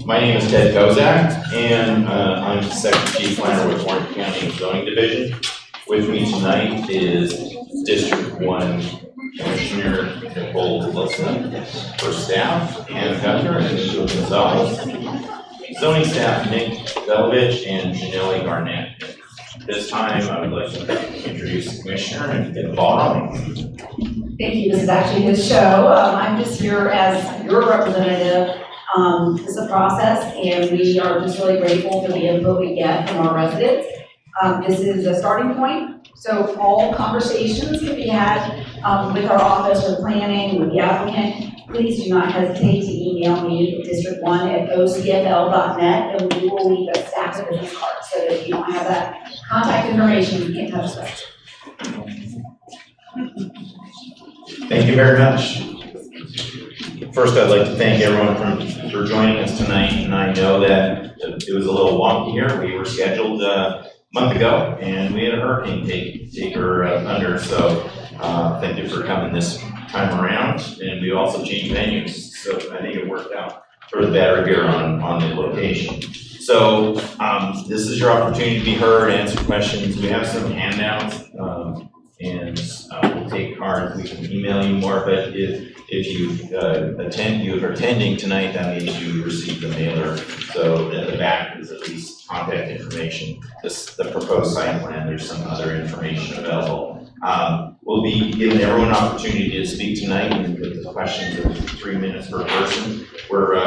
My name is Ted Kozak, and I'm the Second Chief Planner with Warren County Zoning Division. With me tonight is District 1 Commissioner Nicole Wilson for staff, Ann Gunter and Sheila Gonzalez. Zoning staff Nick Velovich and Janelle Garnett. This time I would like to introduce the Commissioner and get the ball rolling. Thank you. This is actually his show. I'm just here as your representative. This is a process, and we are just really grateful for the input we get from our residents. This is a starting point, so all conversations can be had with our office, with planning, with the applicant. Please do not hesitate to email me at district1@ocfl.net, and we will leave a stack of business cards so that if you don't have that contact information, you can't touch us. Thank you very much. First, I'd like to thank everyone for joining us tonight, and I know that it was a little wonky here. We were scheduled a month ago, and we had a hurricane take her thunder, so thank you for coming this time around. And we also changed venues, so I think it worked out for the better here on the location. So this is your opportunity to be heard, answer questions. We have some handouts, and we'll take cards. We can email you more, but if you're attending tonight, that means you received the mailer. So at the back is at least contact information. The proposed site plan, there's some other information available. We'll be giving everyone an opportunity to speak tonight, and with the questions of 3 minutes per person. We're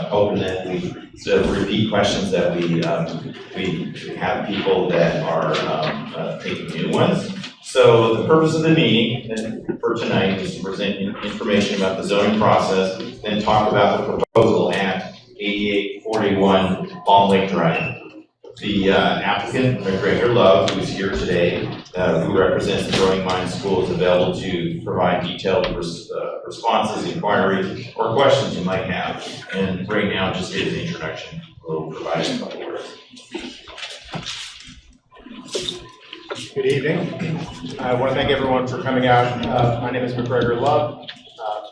hoping that instead of repeat questions, that we have people that are taking new ones. So the purpose of the meeting for tonight is to present information about the zoning process, then talk about the proposal at 8841 Palm Lake Drive. The applicant, Gregor Love, who is here today, who represents the Growing Minds School, is available to provide detailed responses, inquiries, or questions you might have. And right now, just give the introduction. We'll provide a couple words. Good evening. I want to thank everyone for coming out. My name is McGregor Love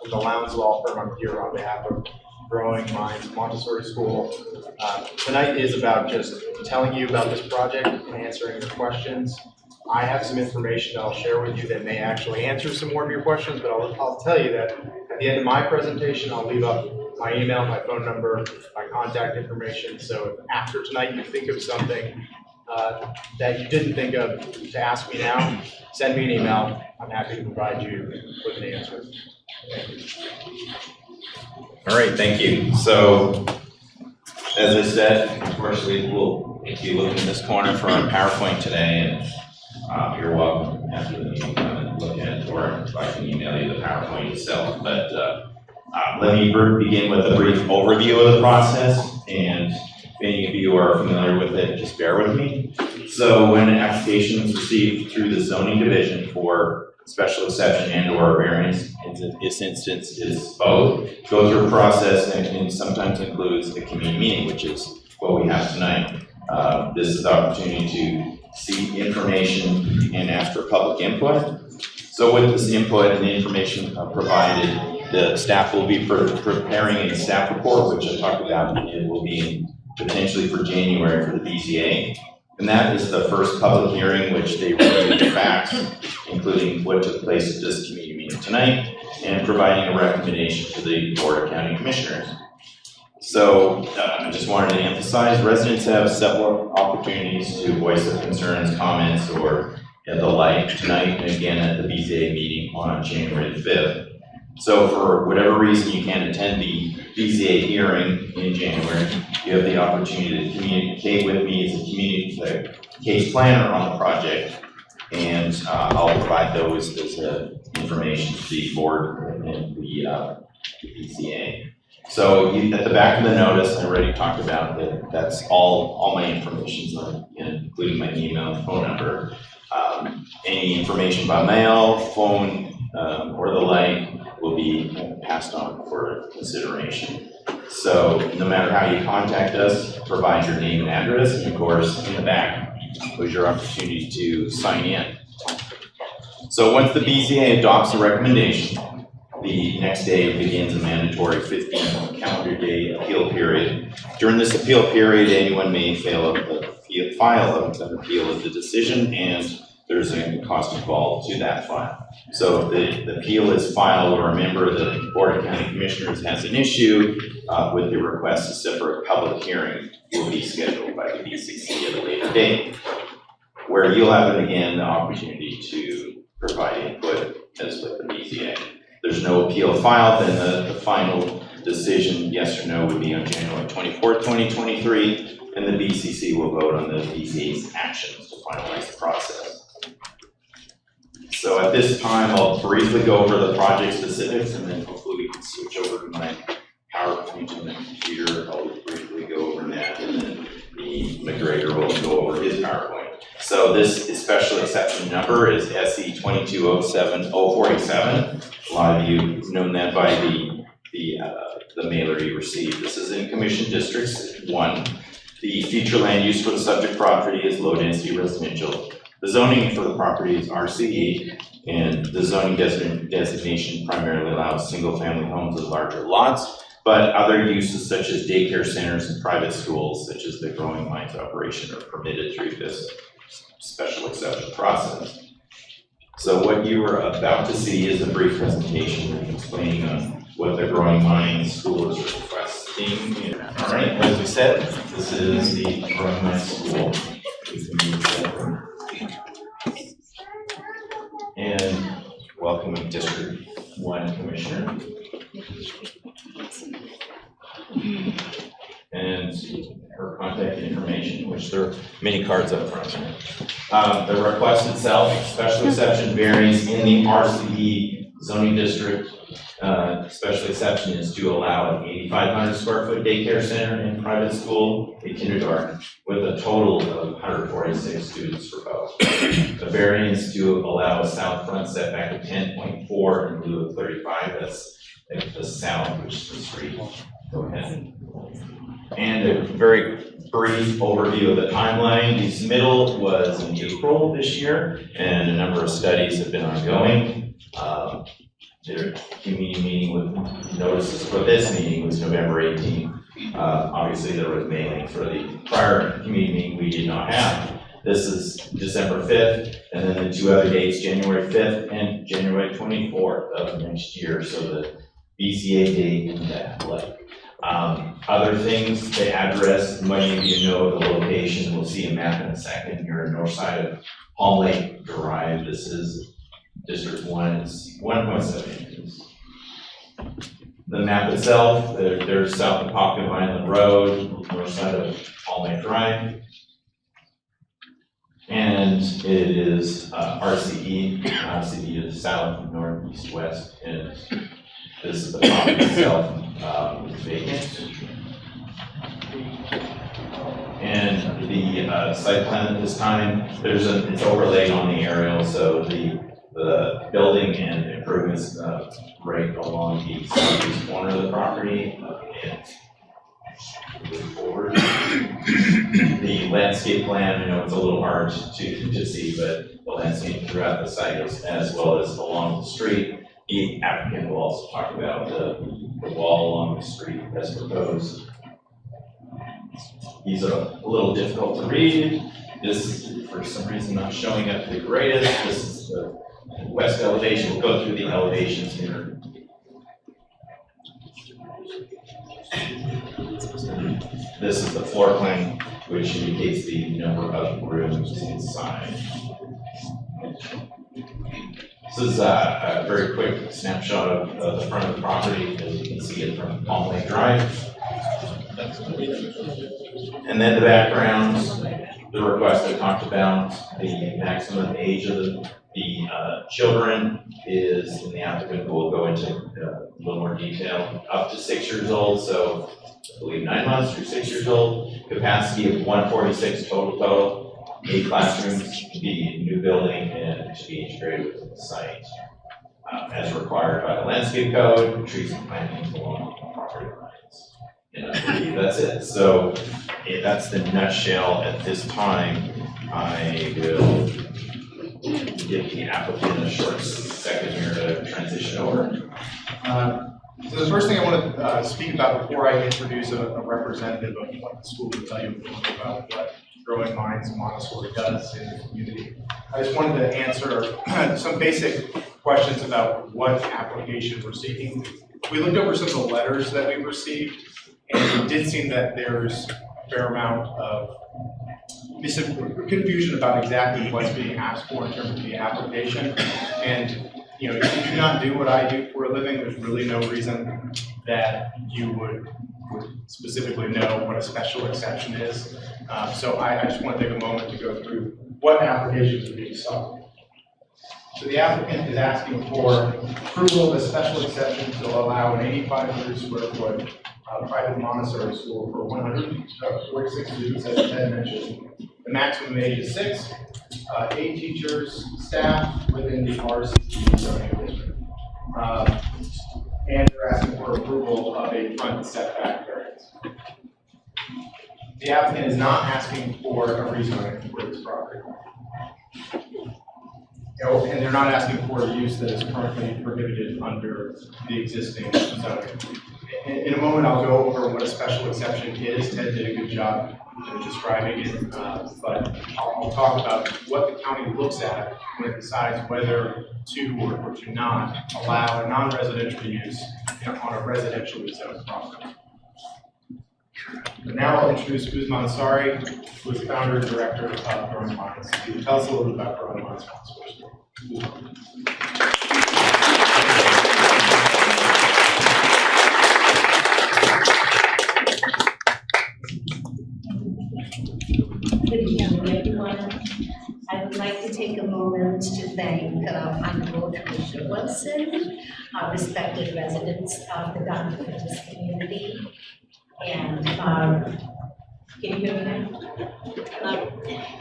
from the Lowndes Law Firm. I'm here on behalf of Growing Minds Montessori School. Tonight is about just telling you about this project and answering your questions. I have some information that I'll share with you that may actually answer some more of your questions, but I'll tell you that at the end of my presentation, I'll leave up my email, my phone number, my contact information. So if after tonight you think of something that you didn't think of to ask me now, send me an email. I'm happy to provide you with an answer. Thank you. All right, thank you. So, as I said, unfortunately, we'll be looking in this corner for our PowerPoint today, and you're welcome after the meeting come and look at it, or I can email you the PowerPoint itself. But let me begin with a brief overview of the process, and if any of you are familiar with it, just bear with me. So when an application is received through the zoning division for special exception and/or variance, in this instance is both, go through a process and sometimes includes a community meeting, which is what we have tonight. This is the opportunity to seek information and ask for public input. So with this input and the information provided, the staff will be preparing a staff report, which I talked about. It will be potentially for January for the BZA. And that is the first public hearing, which they review the facts, including what took place at this community meeting tonight, and providing a recommendation to the Board of County Commissioners. So I just wanted to emphasize, residents have several opportunities to voice their concerns, comments, or the like tonight, and again at the BZA meeting on January the 5th. So for whatever reason you can't attend the BZA hearing in January, you have the opportunity to communicate with me as a case planner on the project, and I'll provide those as information to the board and the BZA. So at the back of the notice, I already talked about that. That's all my information, including my email, phone number, any information by mail, phone, or the like will be passed on for consideration. So no matter how you contact us, provide your name and address, and of course in the back was your opportunity to sign in. So once the BZA adopts a recommendation, the next day begins a mandatory 15 calendar day appeal period. During this appeal period, anyone may file an appeal of the decision, and there's a cost involved to that file. So if the appeal is filed or a member of the Board of County Commissioners has an issue with the request to set for a public hearing, will be scheduled by the BCC at a later date, where you'll have, again, the opportunity to provide input as with the BZA. There's no appeal filed, then the final decision, yes or no, would be on January 24th, 2023, and the BCC will vote on the BZA's actions to finalize the process. So at this time, I'll briefly go over the project specifics, and then hopefully we can switch over to my PowerPoint on the computer. I'll briefly go over that, and then the McGregor will go over his PowerPoint. So this special exception number is SE 2207-047. A lot of you have known that by the mailer you received. This is in Commission Districts 1. The future land use for the subject property is low density residential. The zoning for the property is RCE, and the zoning designation primarily allows single family homes with larger lots, but other uses such as daycare centers and private schools, such as the Growing Minds operation, are permitted through this special exception process. So what you are about to see is a brief presentation explaining on what the Growing Minds School is requesting. All right, as we said, this is the Growing Minds School. And welcoming District 1 Commissioner. And her contact information, which there are many cards up front. The request itself, special exception varies in the RCE zoning district. Special exception is to allow an 8,500 square foot daycare center and private school, a kindergarten, with a total of 146 students for both. The variance to allow a south front setback of 10.4 in lieu of 35, that's the south, which is the street. Go ahead. And a very brief overview of the timeline. The submittal was in April this year, and a number of studies have been ongoing. Their community meeting with notices for this meeting was November 18th. Obviously, there was mailing for the prior community meeting we did not have. This is December 5th, and then the two other dates, January 5th and January 24th of next year. So the BCA date and that like. Other things, the address, many of you know the location. We'll see a map in a second. You're on the north side of Palm Lake Drive. This is District 1, it's 1.7 acres. The map itself, there's south of Apopka Vineland Rd, north side of Palm Lake Drive. And it is RCE. RCE is south, north, east, west, and this is the property itself, vacant. And the site plan at this time, it's overlaid on the aerial, so the building and improvements right along the southeast corner of the property. And move forward. The landscape plan, I know it's a little hard to see, but the landscape throughout the site as well as along the street. The applicant will also talk about the wall along the street as proposed. These are a little difficult to read. This is, for some reason, not showing up the greatest. This is the west elevation. We'll go through the elevations here. This is the floor plan, which indicates the number of rooms inside. This is a very quick snapshot of the front of the property, as you can see it from Palm Lake Drive. And then the background, the request I talked about, the maximum age of the children is, and the applicant will go into a little more detail, up to 6 years old, so I believe 9 months through 6 years old. Capacity of 146 total. 8 classrooms to be a new building and to be integrated with the site as required by the landscape code, trees and plantings along property lines. And I believe that's it. So that's the nutshell at this time. I will give the applicant a short second here to transition over. So the first thing I want to speak about before I introduce a representative of what the school will tell you about what Growing Minds Montessori does in the community, I just wanted to answer some basic questions about what application we're seeking. We looked over some of the letters that we've received, and it did seem that there's a fair amount of confusion about exactly what's being asked for in terms of the application. And you know, if you do not do what I do for a living, there's really no reason that you would specifically know what a special exception is. So I just want to take a moment to go through what applications are being sought. So the applicant is asking for approval of a special exception to allow an 8,500 square foot private Montessori school for 146 students, as Ted mentioned. The maximum age is 6, 8 teachers, staff within the RCC zoning district. And they're asking for approval of a front setback variance. The applicant is not asking for a rezoning for this property. And they're not asking for a use that is currently prohibited under the existing zoning. In a moment, I'll go over what a special exception is. Ted did a good job describing it, but I'll talk about what the county looks at when it decides whether to or to not allow a non-residential use on a residentially zoned property. But now I'll introduce Uz Montessori, who is the founder and director of Growing Minds. He will tell us a little bit about Growing Minds Montessori School. Good evening, everyone. I would like to take a moment to thank Honorable Commissioner Wilson, our respected residents of the Dr. Phillips community, and can you hear me now?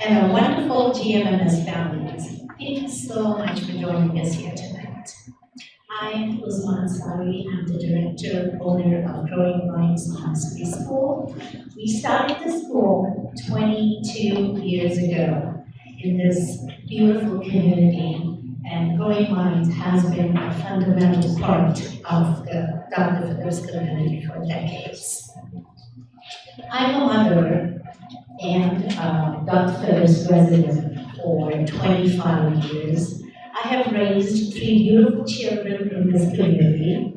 And our wonderful GMMS families. Thank you so much for joining us here tonight. I'm Uz Montessori. I'm the director, owner of Growing Minds Montessori School. We started the school 22 years ago in this beautiful community, and Growing Minds has been a fundamental part of the Dr. Phillips community for decades. I'm a mother and Dr. Phillips resident for 25 years. I have raised 3 beautiful children in this community,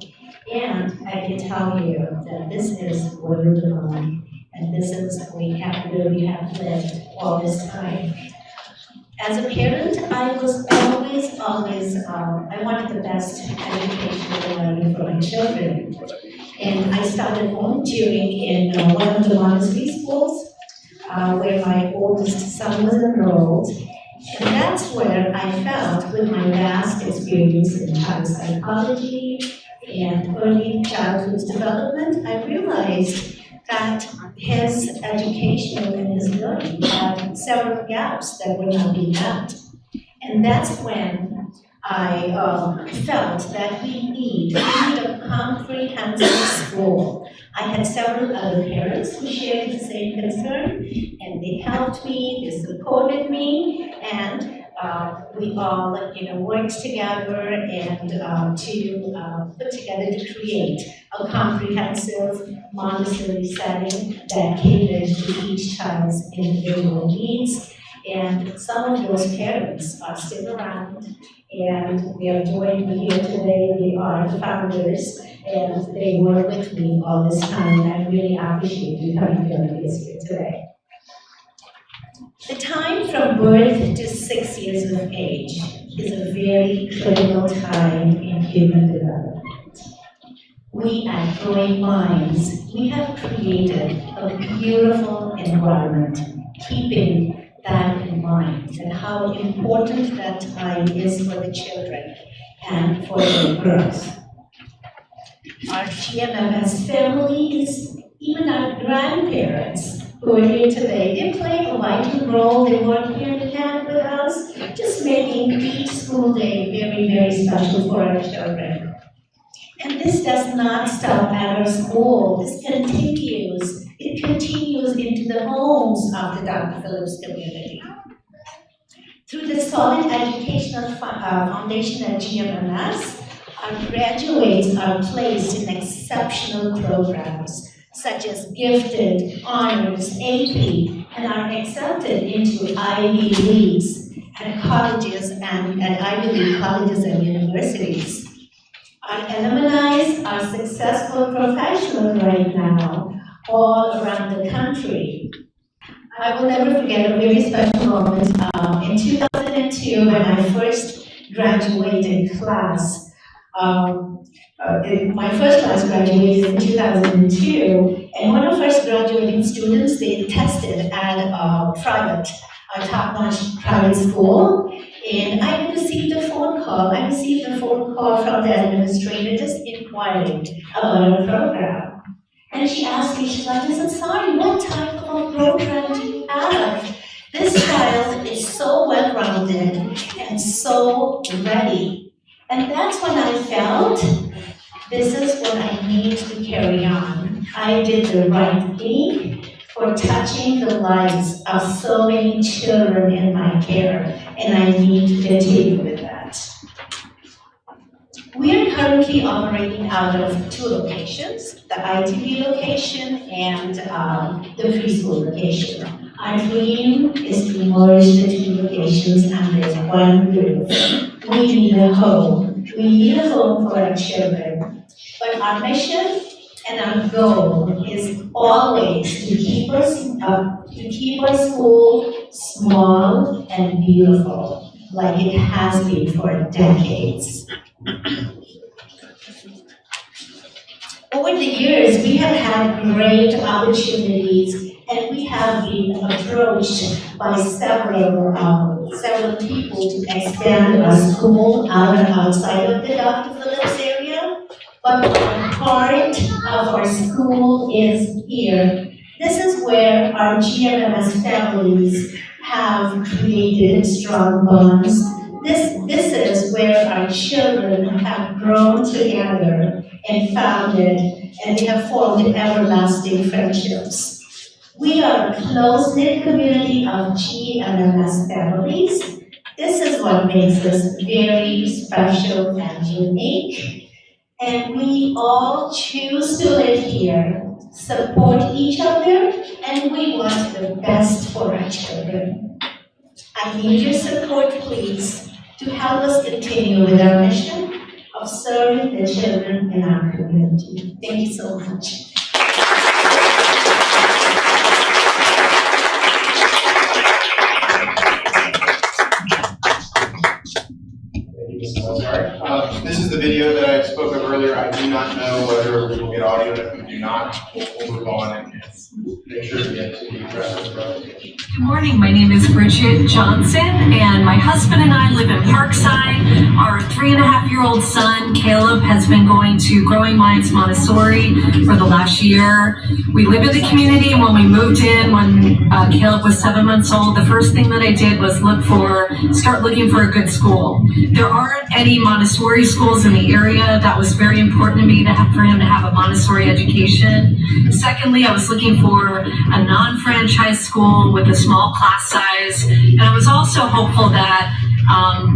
and I can tell you that this is where we belong, and this is where we have lived all this time. As a parent, I was always, I wanted the best education and learning for my children. And I started volunteering in one of the Montessori schools where my oldest son was enrolled. And that's where I felt, with my vast experience in child psychology and early childhood development, I realized that his education and his learning had several gaps that were not being met. And that's when I felt that we need a comprehensive school. I had several other parents who shared the same concern, and they helped me, they supported me, and we all, worked together and to put together to create a comprehensive Montessori setting that caters to each child's individual needs. And some of those parents are still around, and they are joining me here today. They are the founders, and they were with me all this time, and I really appreciate you coming to us here today. The time from birth to 6 years of age is a very critical time in human development. We at Growing Minds, we have created a beautiful environment, keeping that in mind, and how important that time is for the children and for their growth. Our GMMS families, even our grandparents who are here today, they play a vital role. They work hand in hand with us, just making each school day very, very special for our children. And this does not stop at our school. This continues. It continues into the homes of the Dr. Phillips community. Through the solid educational foundation at GMMS, Our graduates are placed in exceptional programs such as gifted, honors, AP, and are accepted into Ivy Leagues at colleges and at Ivy League colleges and universities. Our alumni are successful professionals right now, all around the country. I will never forget a very special moment in 2002 when I first graduated class. My first class graduated in 2002, and one of our graduating students, they tested at a top-notch private school, and I received a phone call. I received a phone call from the administrator just inquiring about our program. And she asked me, she's like, "Listen, sorry, what type of a program do you have? This child is so well-rounded and so ready." And that's when I felt, this is what I need to carry on. I did the right thing for touching the lives of so many children in my care, and I need to continue with that. We are currently operating out of 2 locations, the ITV location and the preschool location. Our dream is to merge the 2 locations under one roof. We need a home. We need a home for our children. But our mission and our goal is always to keep our school small and beautiful, like it has been for decades. Over the years, we have had great opportunities, and we have been approached by several people to expand our school outside of the Dr. Phillips area. But the heart of our school is here. This is where our GMMS families have created strong bonds. This is where our children have grown together and founded, and they have formed everlasting friendships. We are a close-knit community of GMMS families. This is what makes us very special and unique. And we all choose to live here, support each other, and we want the best for our children. I need your support, please, to help us continue with our mission of serving the children in our community. Thank you so much. This is the video that I spoke of earlier. I do not know whether we will get audio. If we do not, we'll move on and make sure to get to the rest of the presentation. Good morning, my name is Bridget Johnson, and my husband and I live in Parkside. Our 3.5-year-old son, Caleb, has been going to Growing Minds Montessori for the last year. We live in the community, and when we moved in, when Caleb was 7 months old, the first thing that I did was start looking for a good school. There aren't any Montessori schools in the area. That was very important to me for him to have a Montessori education. Secondly, I was looking for a non-franchise school with a small class size, and I was also hopeful that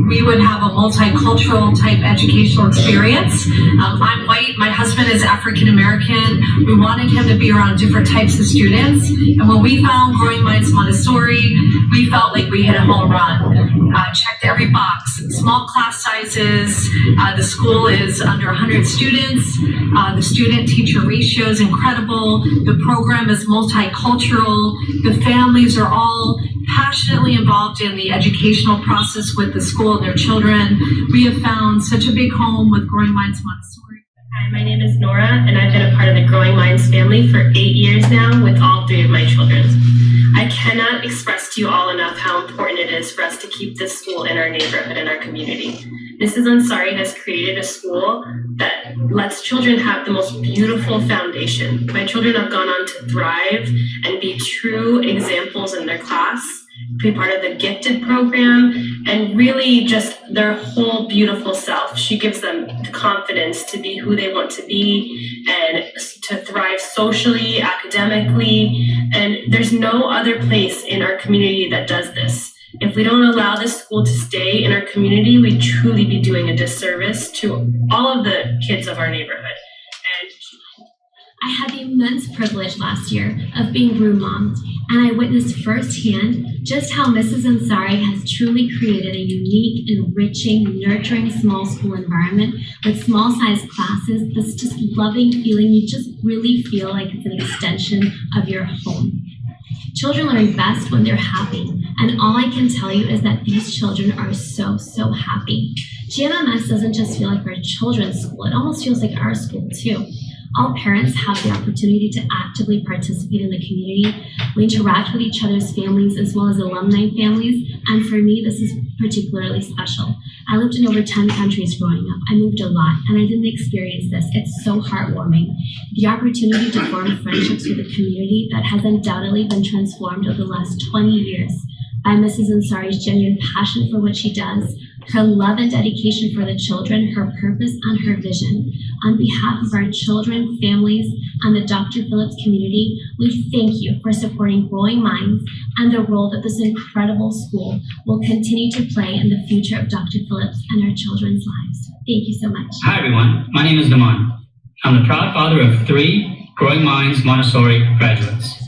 we would have a multicultural type educational experience. I'm white, my husband is African American. We wanted him to be around different types of students, and when we found Growing Minds Montessori, we felt like we hit a home run. Checked every box. Small class sizes, the school is under 100 students, the student-teacher ratio is incredible, the program is multicultural, the families are all passionately involved in the educational process with the school and their children. We have found such a big home with Growing Minds Montessori. Hi, my name is Nora, and I've been a part of the Growing Minds family for 8 years now with all 3 of my children. I cannot express to you all enough how important it is for us to keep this school in our neighborhood and our community. Mrs. Ansari has created a school that lets children have the most beautiful foundation. My children have gone on to thrive and be true examples in their class, be part of the gifted program, and really just their whole beautiful self. She gives them the confidence to be who they want to be and to thrive socially, academically, and there's no other place in our community that does this. If we don't allow this school to stay in our community, we'd truly be doing a disservice to all of the kids of our neighborhood. And I had the immense privilege last year of being room mom, and I witnessed firsthand just how Mrs. Ansari has truly created a unique, enriching, nurturing small school environment with small-sized classes. This just loving feeling, you just really feel like it's an extension of your home. Children learn best when they're happy, and all I can tell you is that these children are so, so happy. GMMS doesn't just feel like our children's school, it almost feels like our school too. All parents have the opportunity to actively participate in the community. We interact with each other's families as well as alumni families, and for me, this is particularly special. I lived in over 10 countries growing up. I moved a lot, and I didn't experience this. It's so heartwarming. The opportunity to form friendships with a community that has undoubtedly been transformed over the last 20 years by Mrs. Ansari's genuine passion for what she does, her love and dedication for the children, her purpose, and her vision. On behalf of our children, families, and the Dr. Phillips community, we thank you for supporting Growing Minds and the role that this incredible school will continue to play in the future of Dr. Phillips and our children's lives. Thank you so much. Hi everyone, my name is Naman. I'm the proud father of 3 Growing Minds Montessori graduates.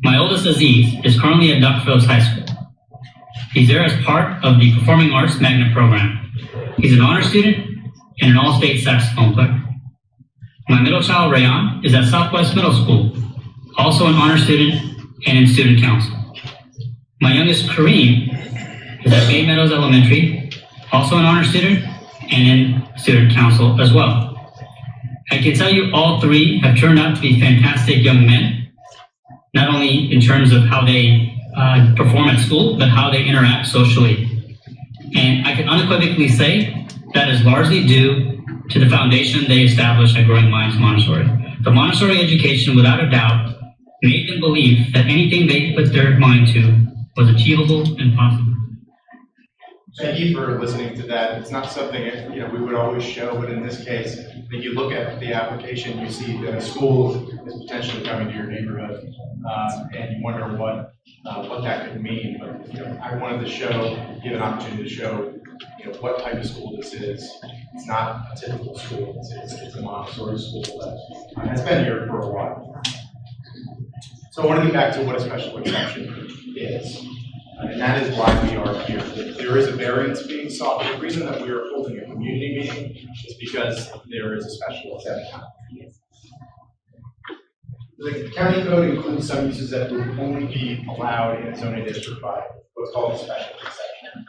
My oldest, Aziz, is currently at Dr. Phillips High School. He's there as part of the Performing Arts Magnet program. He's an honor student and an all-state saxophone player. My middle child, Rayan, is at Southwest Middle School, also an honor student and in student council. My youngest, Kareem, is at Bay Meadows Elementary, also an honor student and in student council as well. I can tell you all 3 have turned out to be fantastic young men, not only in terms of how they perform at school, but how they interact socially. And I can unequivocally say that is largely due to the foundation they established at Growing Minds Montessori. The Montessori education, without a doubt, made them believe that anything they put their mind to was achievable and possible. Thank you for listening to that. It's not something we would always show, but in this case, when you look at the application, you see that a school is potentially coming to your neighborhood, and you wonder what that could mean. But I wanted to give an opportunity to show what type of school this is. It's not a typical school. It's a Montessori school that has been here for a while. So I want to get back to what a special exception is. And that is why we are here. There is a variance being sought. The reason that we are holding a community meeting is because there is a special exception. The county code includes some uses that would only be allowed in a zoning district by what's called a special exception.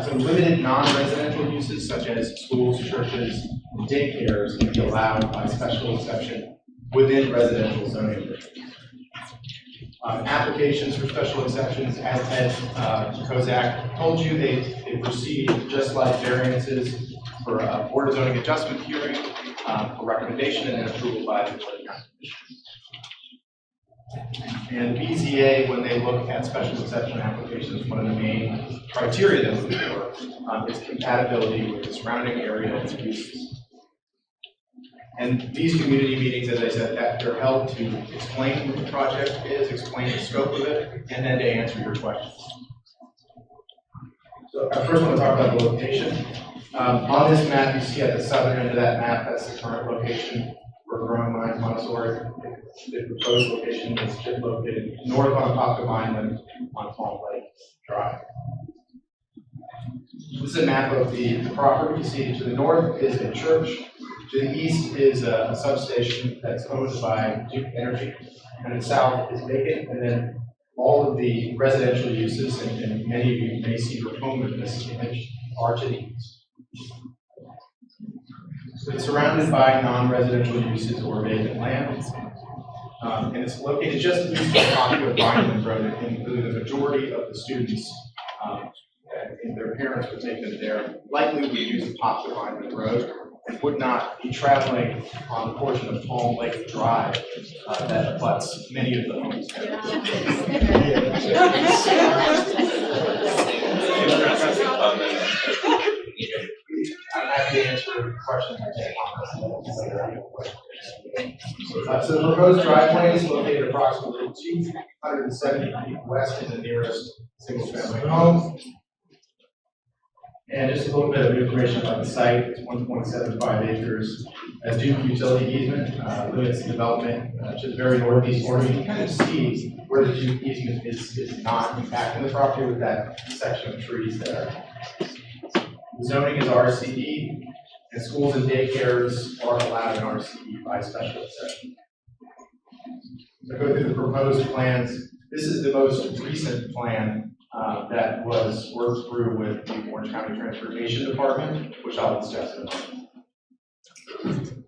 So limited non-residential uses such as schools, churches, and daycares can be allowed by special exception within residential zoning districts. Applications for special exceptions, as Ted Kozak told you, they proceed just like variances for a Board of Zoning Adjustment hearing, for recommendation and then approval by the Board of County Commissioners. And BZA, when they look at special exception applications, one of the main criteria that we look for is compatibility with the surrounding area and uses. And these community meetings, as I said, that they're held to explain what the project is, explain the scope of it, and then to answer your questions. So I first want to talk about the location. On this map, you see at the southern end of that map, that's the current location for Growing Minds Montessori. The proposed location is located north on Apopka Vineland on Palm Lake Drive. This is a map of the property. You see to the north is a church. To the east is a substation that's owned by Duke Energy, and the south is vacant, and then all of the residential uses, and many of you may see your home in this image, are to the east. So it's surrounded by non-residential uses or vacant land, and it's located just east of Apopka Vineland Rd, and really the majority of the students and their parents would take them there, likely would use Apopka Vineland Rd, and would not be traveling on the portion of Palm Lake Drive that abuts many of the homes there. I'm happy to answer questions I take on this later. So the proposed driveway is located approximately 270 feet west of the nearest single-family home. And just a little bit of information about the site. It's 1.75 acres. A Duke utility easement limits the development to the very northeast corner. You can kind of see where the Duke easement is not impacting the property with that section of trees there. The zoning is RCE, and schools and daycares are allowed in RCE by special exception. So go through the proposed plans. This is the most recent plan that was worked through with the Orange County Transportation Department, which I'll discuss in a moment.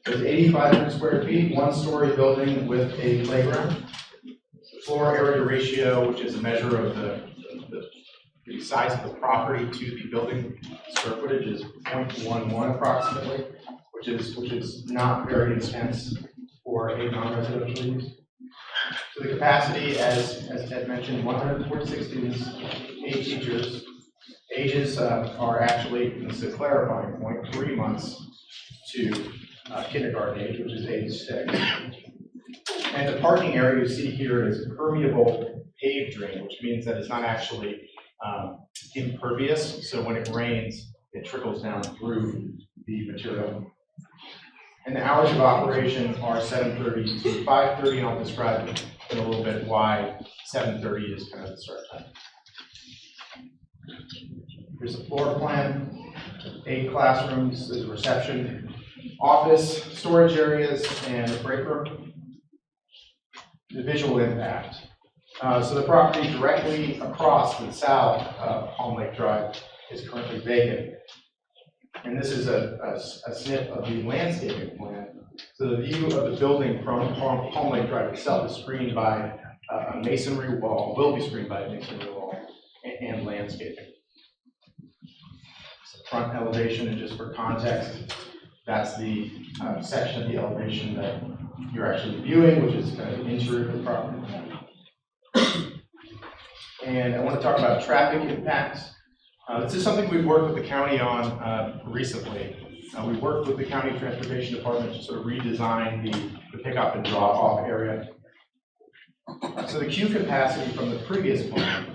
There's 8,500 square feet, one-story building with a playground. The floor area ratio, which is a measure of the size of the property to the building square footage, is 0.11 approximately, which is not very intense for a non-residential use. So the capacity, as Ted mentioned, 146 students, 8 teachers. Ages are actually, this is a clarifying point, 3 months to kindergarten age, which is age 6. And the parking area you see here is permeable paved drain, which means that it's not actually impervious. So when it rains, it trickles down through the material. And the hours of operation are 7:30 to 5:30, and I'll describe in a little bit why 7:30 is kind of the start time. Here's a floor plan, 8 classrooms, there's a reception, office, storage areas, and a break room. The visual impact. So the property directly across to the south of Palm Lake Drive is currently vacant. And this is a snip of the landscaping plan. So the view of the building from Palm Lake Drive itself is screened by a masonry wall, will be screened by a masonry wall, and landscaping. So front elevation, and just for context, that's the section of the elevation that you're actually viewing, which is kind of the interior of the property. And I want to talk about traffic impacts. This is something we've worked with the county on recently. We worked with the county transportation department to sort of redesign the pickup and drop off area. So the queue capacity from the previous plan,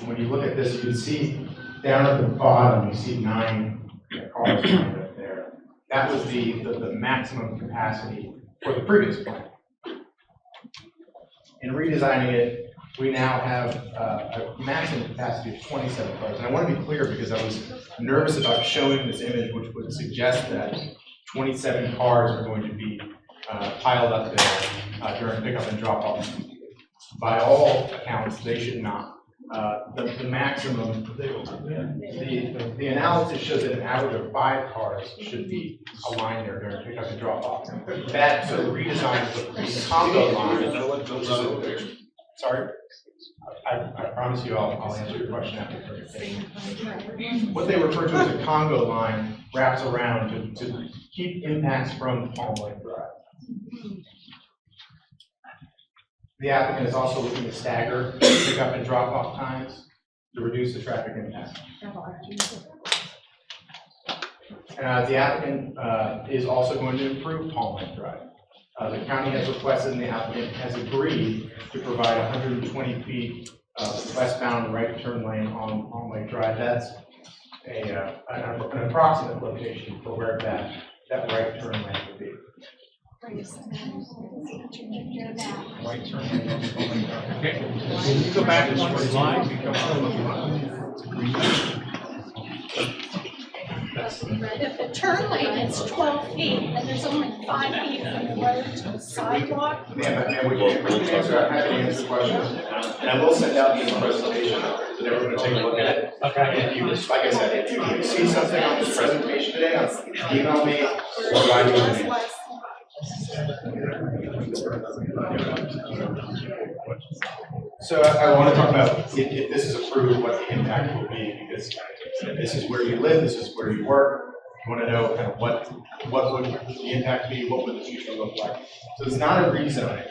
when you look at this, you can see down at the bottom, you see 9 cars lined up there. That was the maximum capacity for the previous plan. In redesigning it, we now have a maximum capacity of 27 cars. And I want to be clear because I was nervous about showing this image, which would suggest that 27 cars are going to be piled up there during pickup and drop off. By all accounts, they should not. The maximum, the analysis shows that an average of 5 cars should be aligned there during pickup and drop off. That sort of redesign the combo line. Sorry, I promise you I'll answer your question after. What they refer to as a Congo line wraps around to keep impacts from Palm Lake Drive. The applicant is also looking to stagger pickup and drop off times to reduce the traffic impact. The applicant is also going to improve Palm Lake Drive. The county has requested and the applicant has agreed to provide 120 feet of westbound right turn lane on Palm Lake Drive. That's an approximate location for where that right turn lane would be. Right turn lane. Okay. When you go back to one slide, If the turn lane is 12 feet, and there's only 5 feet from the road to the sidewalk. Yeah, we can answer, I'm happy to answer questions. And I will send out this presentation so that everyone will take a look at it. Okay. And if you, like I said, if you see something on this presentation today, email me or write me an email. So I want to talk about if this is approved, what the impact will be, because this is where you live, this is where you work. I want to know kind of what would the impact be, what would the future look like. So it's not a rezoning.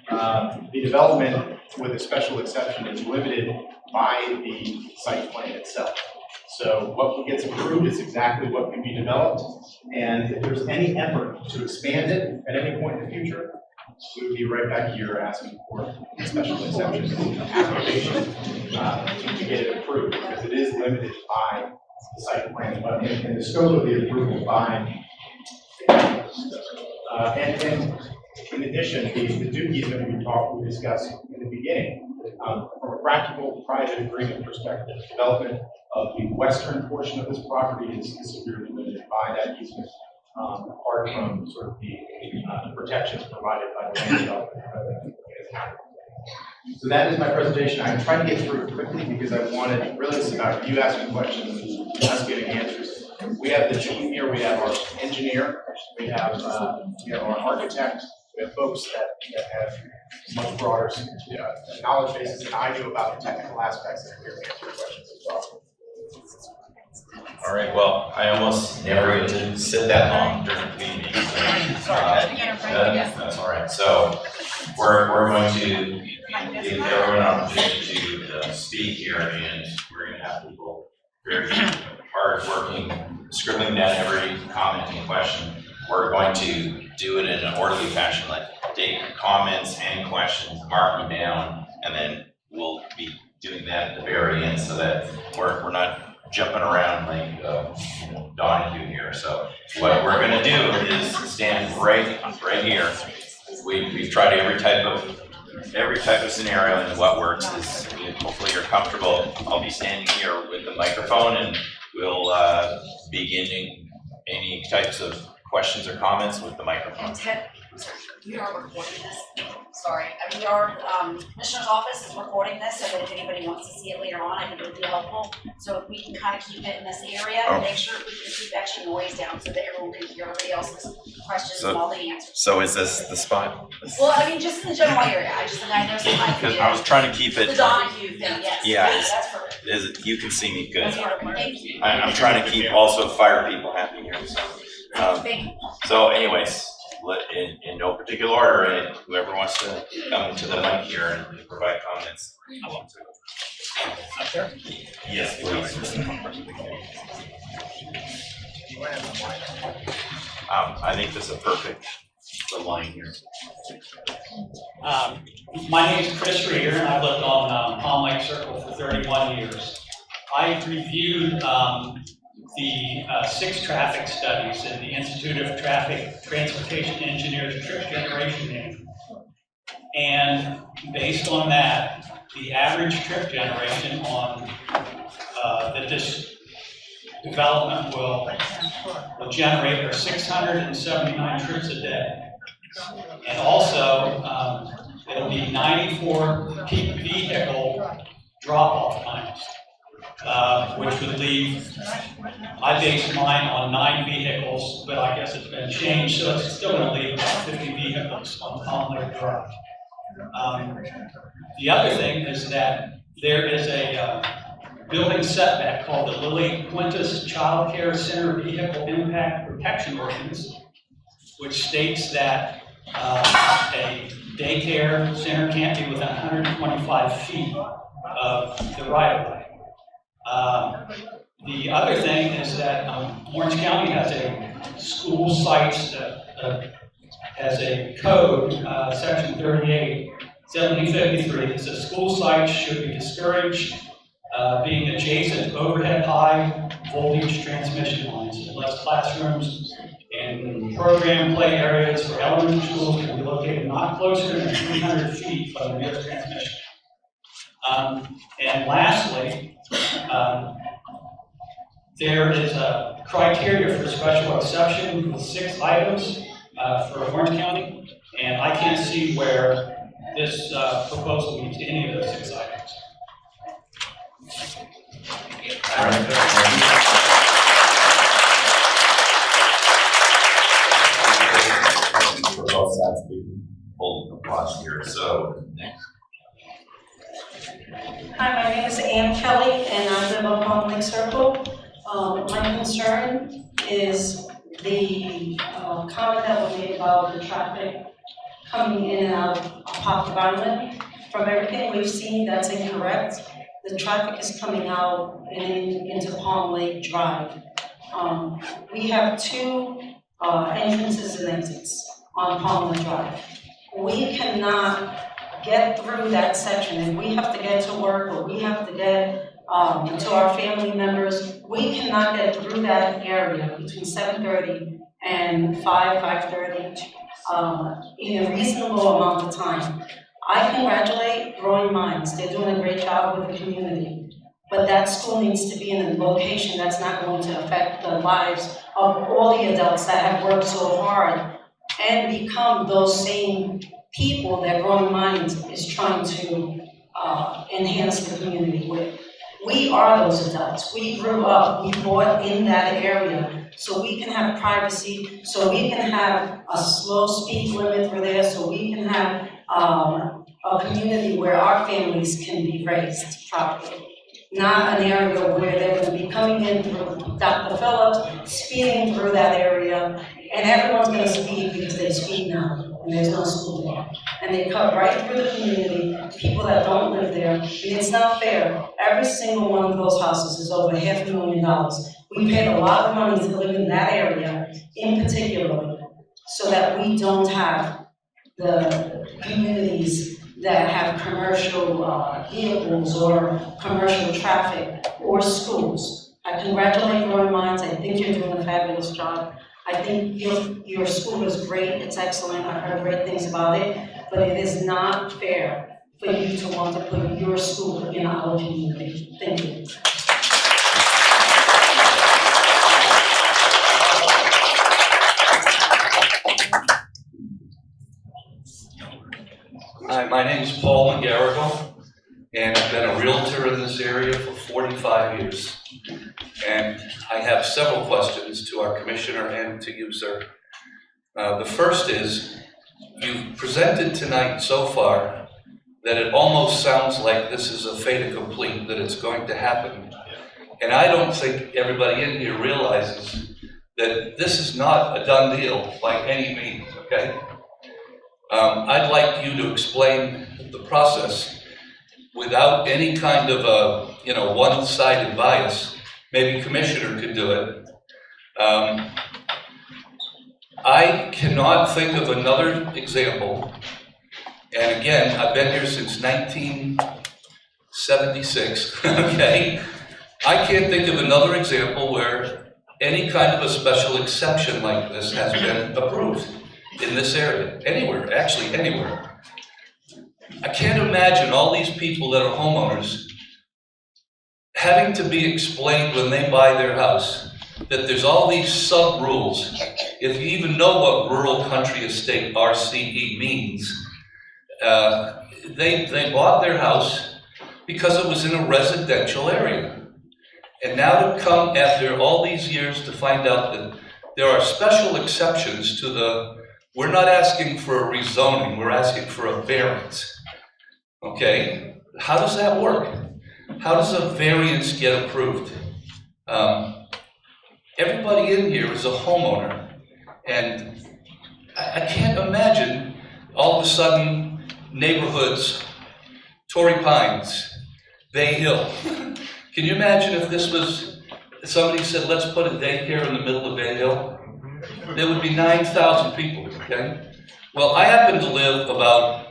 The development with a special exception is limited by the site plan itself. So what gets approved is exactly what can be developed. And if there's any effort to expand it at any point in the future, we would be right back here asking for special exceptions, application to get it approved, because it is limited by the site plan, but in the scope of the approval by. And in addition, the Duke easement we discussed in the beginning, from a practical private agreement perspective, development of the western portion of this property is severely limited by that easement, apart from sort of the protections provided by the land development. So that is my presentation. I tried to get through it quickly because I wanted, really this is about you asking questions and us getting answers. We have the team here, we have our engineer, we have our architect, we have folks that have much broader knowledge bases than I do about the technical aspects that are here to answer your questions as well. All right, well, I almost never get to sit that long during the meeting. That's all right. So we're going to give everyone an opportunity to speak here, and we're going to have people very hard-working, scribbling down every comment and question. We're going to do it in an orderly fashion, like take comments and questions, mark them down, and then we'll be doing that at the very end so that we're not jumping around like Donahue here. So what we're going to do is stand right here. We've tried every type of scenario, and what works is hopefully you're comfortable. I'll be standing here with the microphone, and we'll begin any types of questions or comments with the microphone. And Ted, we are recording this. Sorry, I mean, our commissioner's office is recording this, so that if anybody wants to see it later on, I think it would be helpful. So if we can kind of keep it in this area and make sure we can keep extra noise down so that everyone can hear everybody else's questions and all the answers. So is this the spot? Well, I mean, just in the general area. I know sometimes Because I was trying to keep it. the Donahue thing, yes. Yeah, that's perfect. You can see me good. That's perfect. Thank you. I'm trying to keep also fire people happy here. Thank you. So anyways, in no particular order, and whoever wants to come to the mic here and provide comments. Up there? Yes, please. I think this is a perfect line here. My name is Chris Reeder, and I've lived on Palm Lake Circle for 31 years. I reviewed the 6 traffic studies in the Institute of Traffic Transportation Engineers Trip Generation Manual. And based on that, the average trip generation on that this development will generate are 679 trips a day. And also, it'll be 94 peak vehicle drop-off times. Which would leave, I based mine on 9 vehicles, but I guess it's been changed, so it's still going to leave about 50 vehicles on Palm Lake Drive. The other thing is that there is a building setback called the Lily Quintus Child Care Center Vehicle Impact Protection Ordinance, which states that a daycare center can't be within 125 feet of the right-of-way. The other thing is that Orange County has a school sites has a code, section 38, 1753, that says school sites should be discouraged being adjacent to overhead high voltage transmission lines unless classrooms and program play areas for elementary schools can be located not closer than 300 feet from the nearest transmission. And lastly, there is a criteria for special exception with 6 items for Orange County, and I can't see where this proposal meets any of those 6 items. All right. For both sides, we hold applause here. So next. Hi, my name is Ann Kelly, and I live on Palm Lake Circle. My concern is the comment that was made about the traffic coming in and out of Apopka Vineland. From everything we've seen, that's incorrect. the traffic is coming out and into Palm Lake Drive. We have two entrances and exits on Palm Lake Drive. We cannot get through that section. If we have to get to work or we have to get to our family members, we cannot get through that area between 7:30 and 5:30 in a reasonable amount of time. I congratulate Growing Minds. They're doing a great job with the community. But that school needs to be in a location that's not going to affect the lives of all the adults that have worked so hard and become those same people that Growing Minds is trying to enhance the community with. We are those adults. We grew up, we bought in that area, so we can have privacy, so we can have a slow speed limit through there, so we can have a community where our families can be raised properly. Not an area where they're going to be coming in through Dr. Phillips, speeding through that area, and everyone's going to speed because they speed now, and there's no school there. And they cut right through the community, people that don't live there, and it's not fair. Every single one of those houses is over $500,000. We paid a lot of money to live in that area, in particular, so that we don't have the communities that have commercial vehicles or commercial traffic or schools. I congratulate Growing Minds. I think you're doing a fabulous job. I think your school is great. It's excellent. I've heard great things about it, but it is not fair for you to want to put your school in our community. Thank you. Hi, my name is Paul McGarrigle, and I've been a realtor in this area for 45 years. And I have several questions to our commissioner and to you, sir. The first is, you've presented tonight so far that it almost sounds like this is a fait accompli, that it's going to happen. And I don't think everybody in here realizes that this is not a done deal by any means, okay? I'd like you to explain the process without any kind of a, one-sided bias. Maybe Commissioner could do it. I cannot think of another example, and again, I've been here since 1976, okay? I can't think of another example where any kind of a special exception like this has been approved in this area, anywhere, actually anywhere. I can't imagine all these people that are homeowners having to be explained when they buy their house that there's all these sub-rules. If you even know what rural country estate, RCE, means, they bought their house because it was in a residential area. And now to come after all these years to find out that there are special exceptions to we're not asking for a rezoning, we're asking for a variance. Okay, how does that work? How does a variance get approved? Everybody in here is a homeowner, and I can't imagine all of a sudden neighborhoods, Torrey Pines, Bay Hill. Can you imagine if this was, somebody said, let's put a daycare in the middle of Bay Hill? There would be 9,000 people, okay? Well, I happen to live about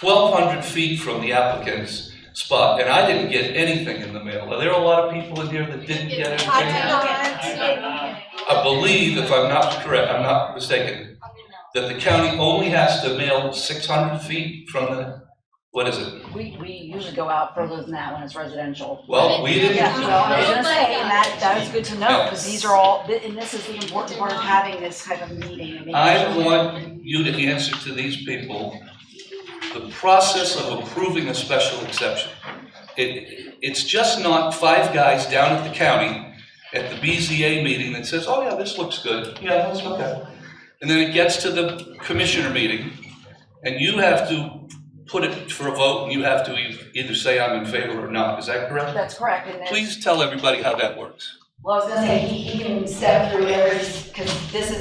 1,200 feet from the applicant's spot, and I didn't get anything in the mail. Are there a lot of people in here that didn't get anything? I believe, if I'm not correct, I'm not mistaken, that the county only has to mail 600 feet from the, what is it? We usually go out further than that when it's residential. Well, we didn't. Yeah, well, I was gonna say, and that is good to know, because these are all, and this is the important part of having this type of meeting. And I want you to answer to these people the process of approving a special exception. It's just not five guys down at the county at the BZA meeting that says, oh yeah, this looks good. Yeah, that's okay. And then it gets to the commissioner meeting, and you have to put it for a vote, and you have to either say I'm in favor or not. Is that correct? That's correct. And please tell everybody how that works. Well, I was gonna say, he can step through every, because this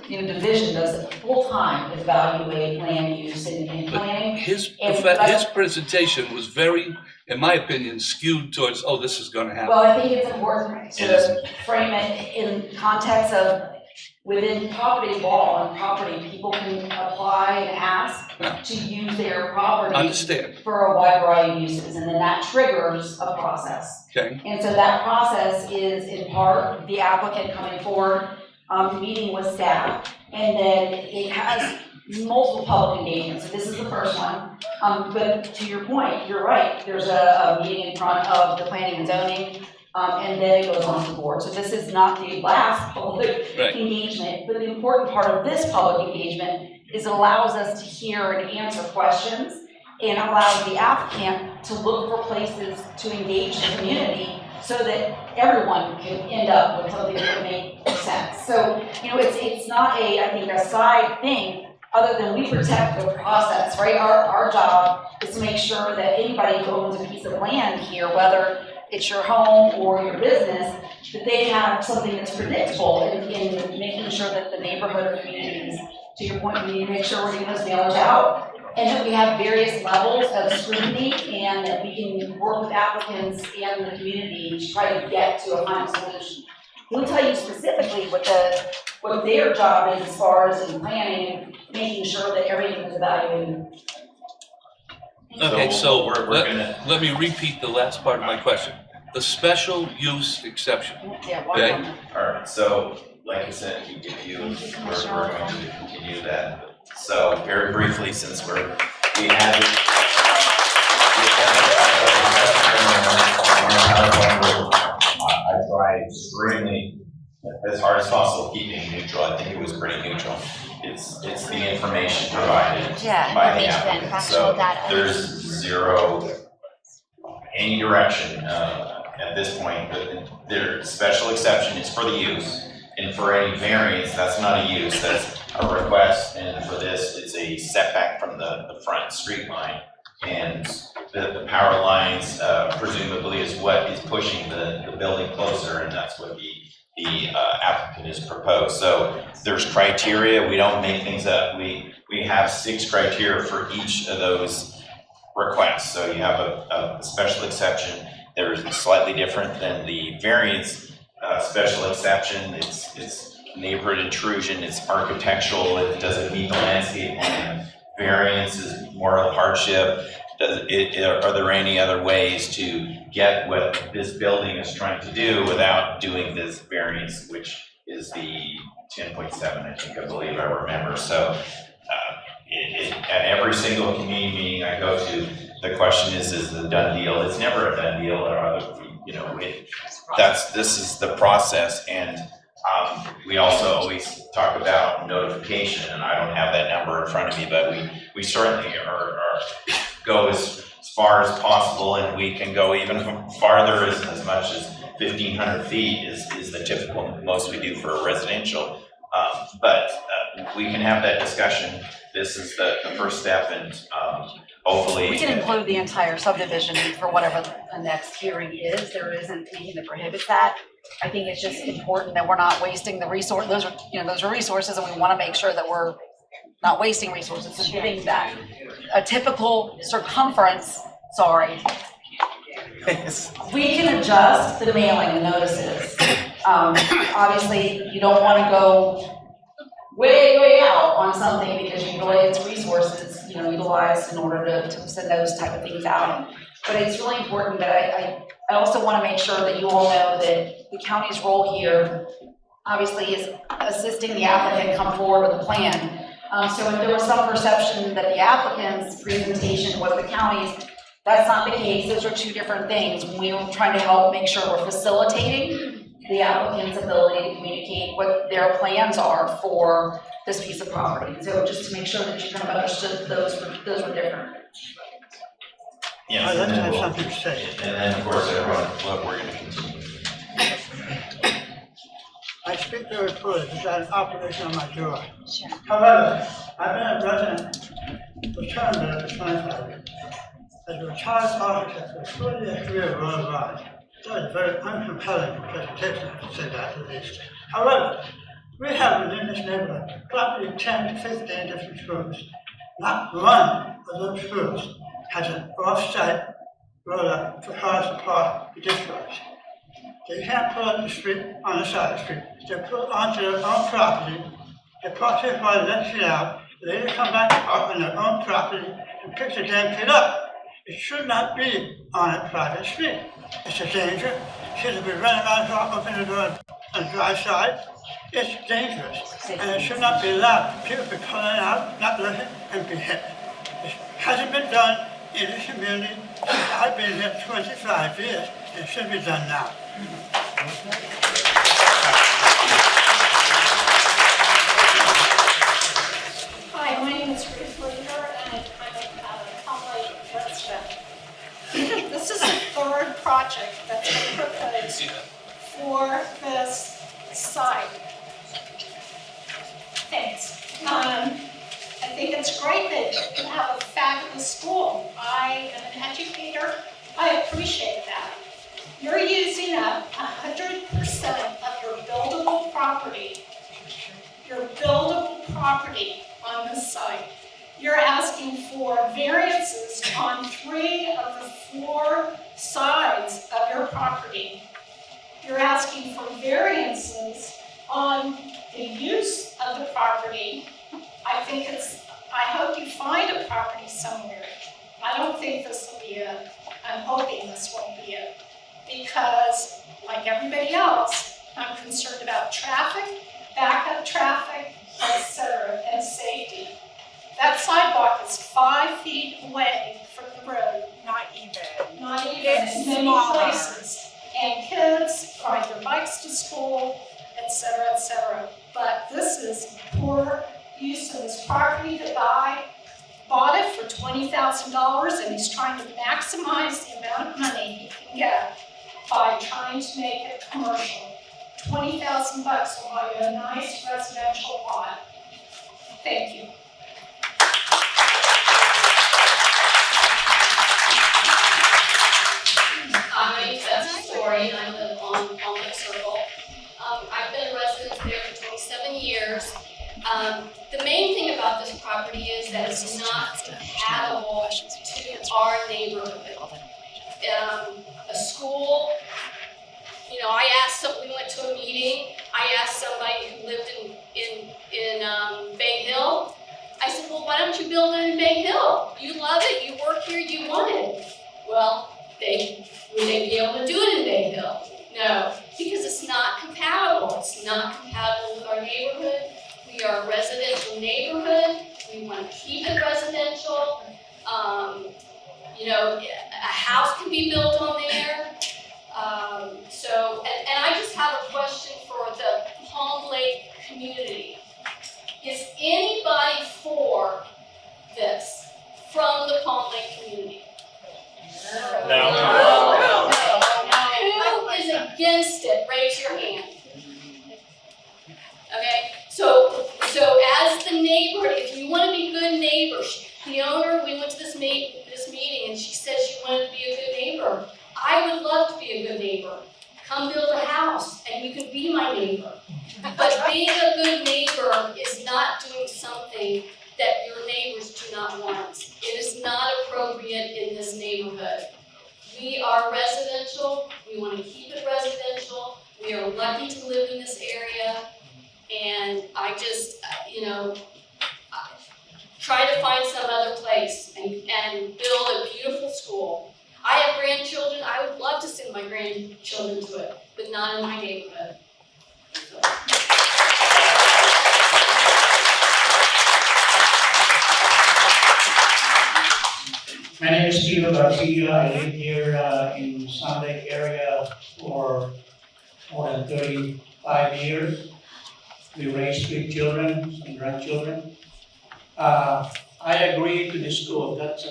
division does it full-time, evaluate land use and planning. His presentation was very in my opinion, skewed towards, oh, this is gonna happen. Well, I think it's important to frame it in context of within property law and property, people can apply and ask to use their property Understand, for a wide variety of uses, and then that triggers a process. okay? And so that process is in part the applicant coming forward, meeting with staff, and then it has multiple public engagements. So this is the first one. But to your point, you're right. There's a meeting in front of the planning and zoning, and then it goes on to the board. So this is not the last public engagement, but the important part of this public engagement is it allows us to hear and answer questions and allows the applicant to look for places to engage the community so that everyone can end up with something that make sense. So, you know, it's not I think, a side thing, other than we protect the process, right? Our job is to make sure that anybody who owns a piece of land here, whether it's your home or your business, that they have something that's predictable in making sure that the neighborhood or communities, to your point, we need to make sure we're getting those mailers out, and that we have various levels of scrutiny, and that we can work with applicants and the community to try to get to a final solution. We'll tell you specifically what their job is as far as in planning and making sure that everything is evaluated. Okay, so we're gonna. let me repeat the last part of my question. The special use exception, Yeah, okay? All right, so like I said, we're going to continue that. So very briefly, since we had this. I tried extremely, as hard as possible, keeping it neutral. I think it was pretty neutral. It's the information provided by the applicant. So there's zero, any direction at this point. Their special exception is for the use. And for any variance, that's not a use, that's a request. And for this, it's a setback from the front street line. And the power lines presumably is what is pushing the building closer, and that's what the applicant has proposed. So there's criteria, we don't make things up. We have 6 criteria for each of those requests. So you have a special exception. There's slightly different than the variance special exception. It's neighborhood intrusion, it's architectural, it doesn't meet the landscape plan. Variance is more of a hardship. Are there any other ways to get what this building is trying to do without doing this variance, which is the 10.7, I believe I remember. So at every single community meeting I go to, the question is it a done deal? It's never a done deal. There are other, this is the process. And we also always talk about notification, and I don't have that number in front of me, but we certainly are go as far as possible, and we can go even farther, as much as 1,500 feet is the typical most we do for a residential. But we can have that discussion. This is the first step, and hopefully. We can include the entire subdivision for whatever the next hearing is. There isn't anything that prohibits that. I think it's just important that we're not wasting the resource. Those are resources, and we want to make sure that we're not wasting resources and giving that a typical circumference. Sorry. We can adjust the mailing, the notices. Obviously, you don't want to go way out on something because you feel like it's resources, utilized in order to send those type of things out. But it's really important that I also want to make sure that you all know that the county's role here obviously is assisting the applicant come forward with a plan. So if there was some perception that the applicant's presentation was the county's, that's not the case. Those are 2 different things. We are trying to help make sure we're facilitating the applicant's ability to communicate what their plans are for this piece of property. So just to make sure that you kind of understood those were different. Yes, I'd like to have something to say. And then, of course, everyone, we're going to continue. I speak very fully because I had an operation on my jaw. Sure. However, I've been a resident for Turnbull for 25 years. As a retired architect with 40 years career worldwide, that is a very uncompelling presentation, I have to say that at least. However, we have within this neighborhood probably 10 to 15 different schools. Not one of those schools has an off-site road up for cars to park the discharge. They can't pull up the street on the side of the street. They pull onto their own property. They park their car, let it out. They come back and park on their own property and pick the damn kid up. It should not be on a private street. It's a danger. Kids will be running around, drop open the door on the dry side. It's dangerous, and it should not be allowed. People be pulling out, not looking, and be hit. It hasn't been done in this community since I've been here 25 years. It should be done now. Hi, my name is Ruth Leader, and I'm a Palm resident. This is the third project that's been proposed for this site. Thanks. I think it's great that you have a fabulous school. I am an educator. I appreciate that. You're using up 100% of your buildable property on this site. You're asking for variances on 3 of the 4 sides of your property. You're asking for variances on the use of the property. I hope you find a property somewhere. I don't think this will be it. I'm hoping this won't be it. Because, like everybody else, I'm concerned about traffic, backup traffic, etc., and safety. That sidewalk is 5 feet away from the road. Not even in many places. And kids ride their bikes to school, etc., etc. But this is poor use of this property. The guy bought it for $20,000 and he's trying to maximize the amount of money he can get by trying to make it commercial. $20,000 will buy you a nice residential lot. Thank you. My name's Story, and I live on Montessori School. I've been a resident there for 27 years. The main thing about this property is that it's not compatible to our neighborhood. A school, I asked we went to a meeting, I asked somebody who lived in Bay Hill. I said, well, why don't you build it in Bay Hill? You love it, you work here, you want it. Well, would they be able to do it in Bay Hill? No, because it's not compatible. It's not compatible with our neighborhood. We are a residential neighborhood. We want to keep it residential. A house can be built on there. And I just have a question for the Palm Lake community. Is anybody for this from the Palm Lake community? No. Who is against it? Raise your hand. Okay, so as the neighborhood, if you want to be good neighbors, the owner, we went to this meeting and she said she wanted to be a good neighbor. I would love to be a good neighbor. Come build a house and you could be my neighbor. But being a good neighbor is not doing something that your neighbors do not want. It is not appropriate in this neighborhood. We are residential. We want to keep it residential. We are lucky to live in this area. And I just, try to find some other place and build a beautiful school. I have grandchildren. I would love to send my grandchildren to it, but not in my neighborhood. So. My name is Peter Garcia. I live here in Sun Lake area for more than 35 years. We raised 3 children, some grandchildren. I agree to this school. That's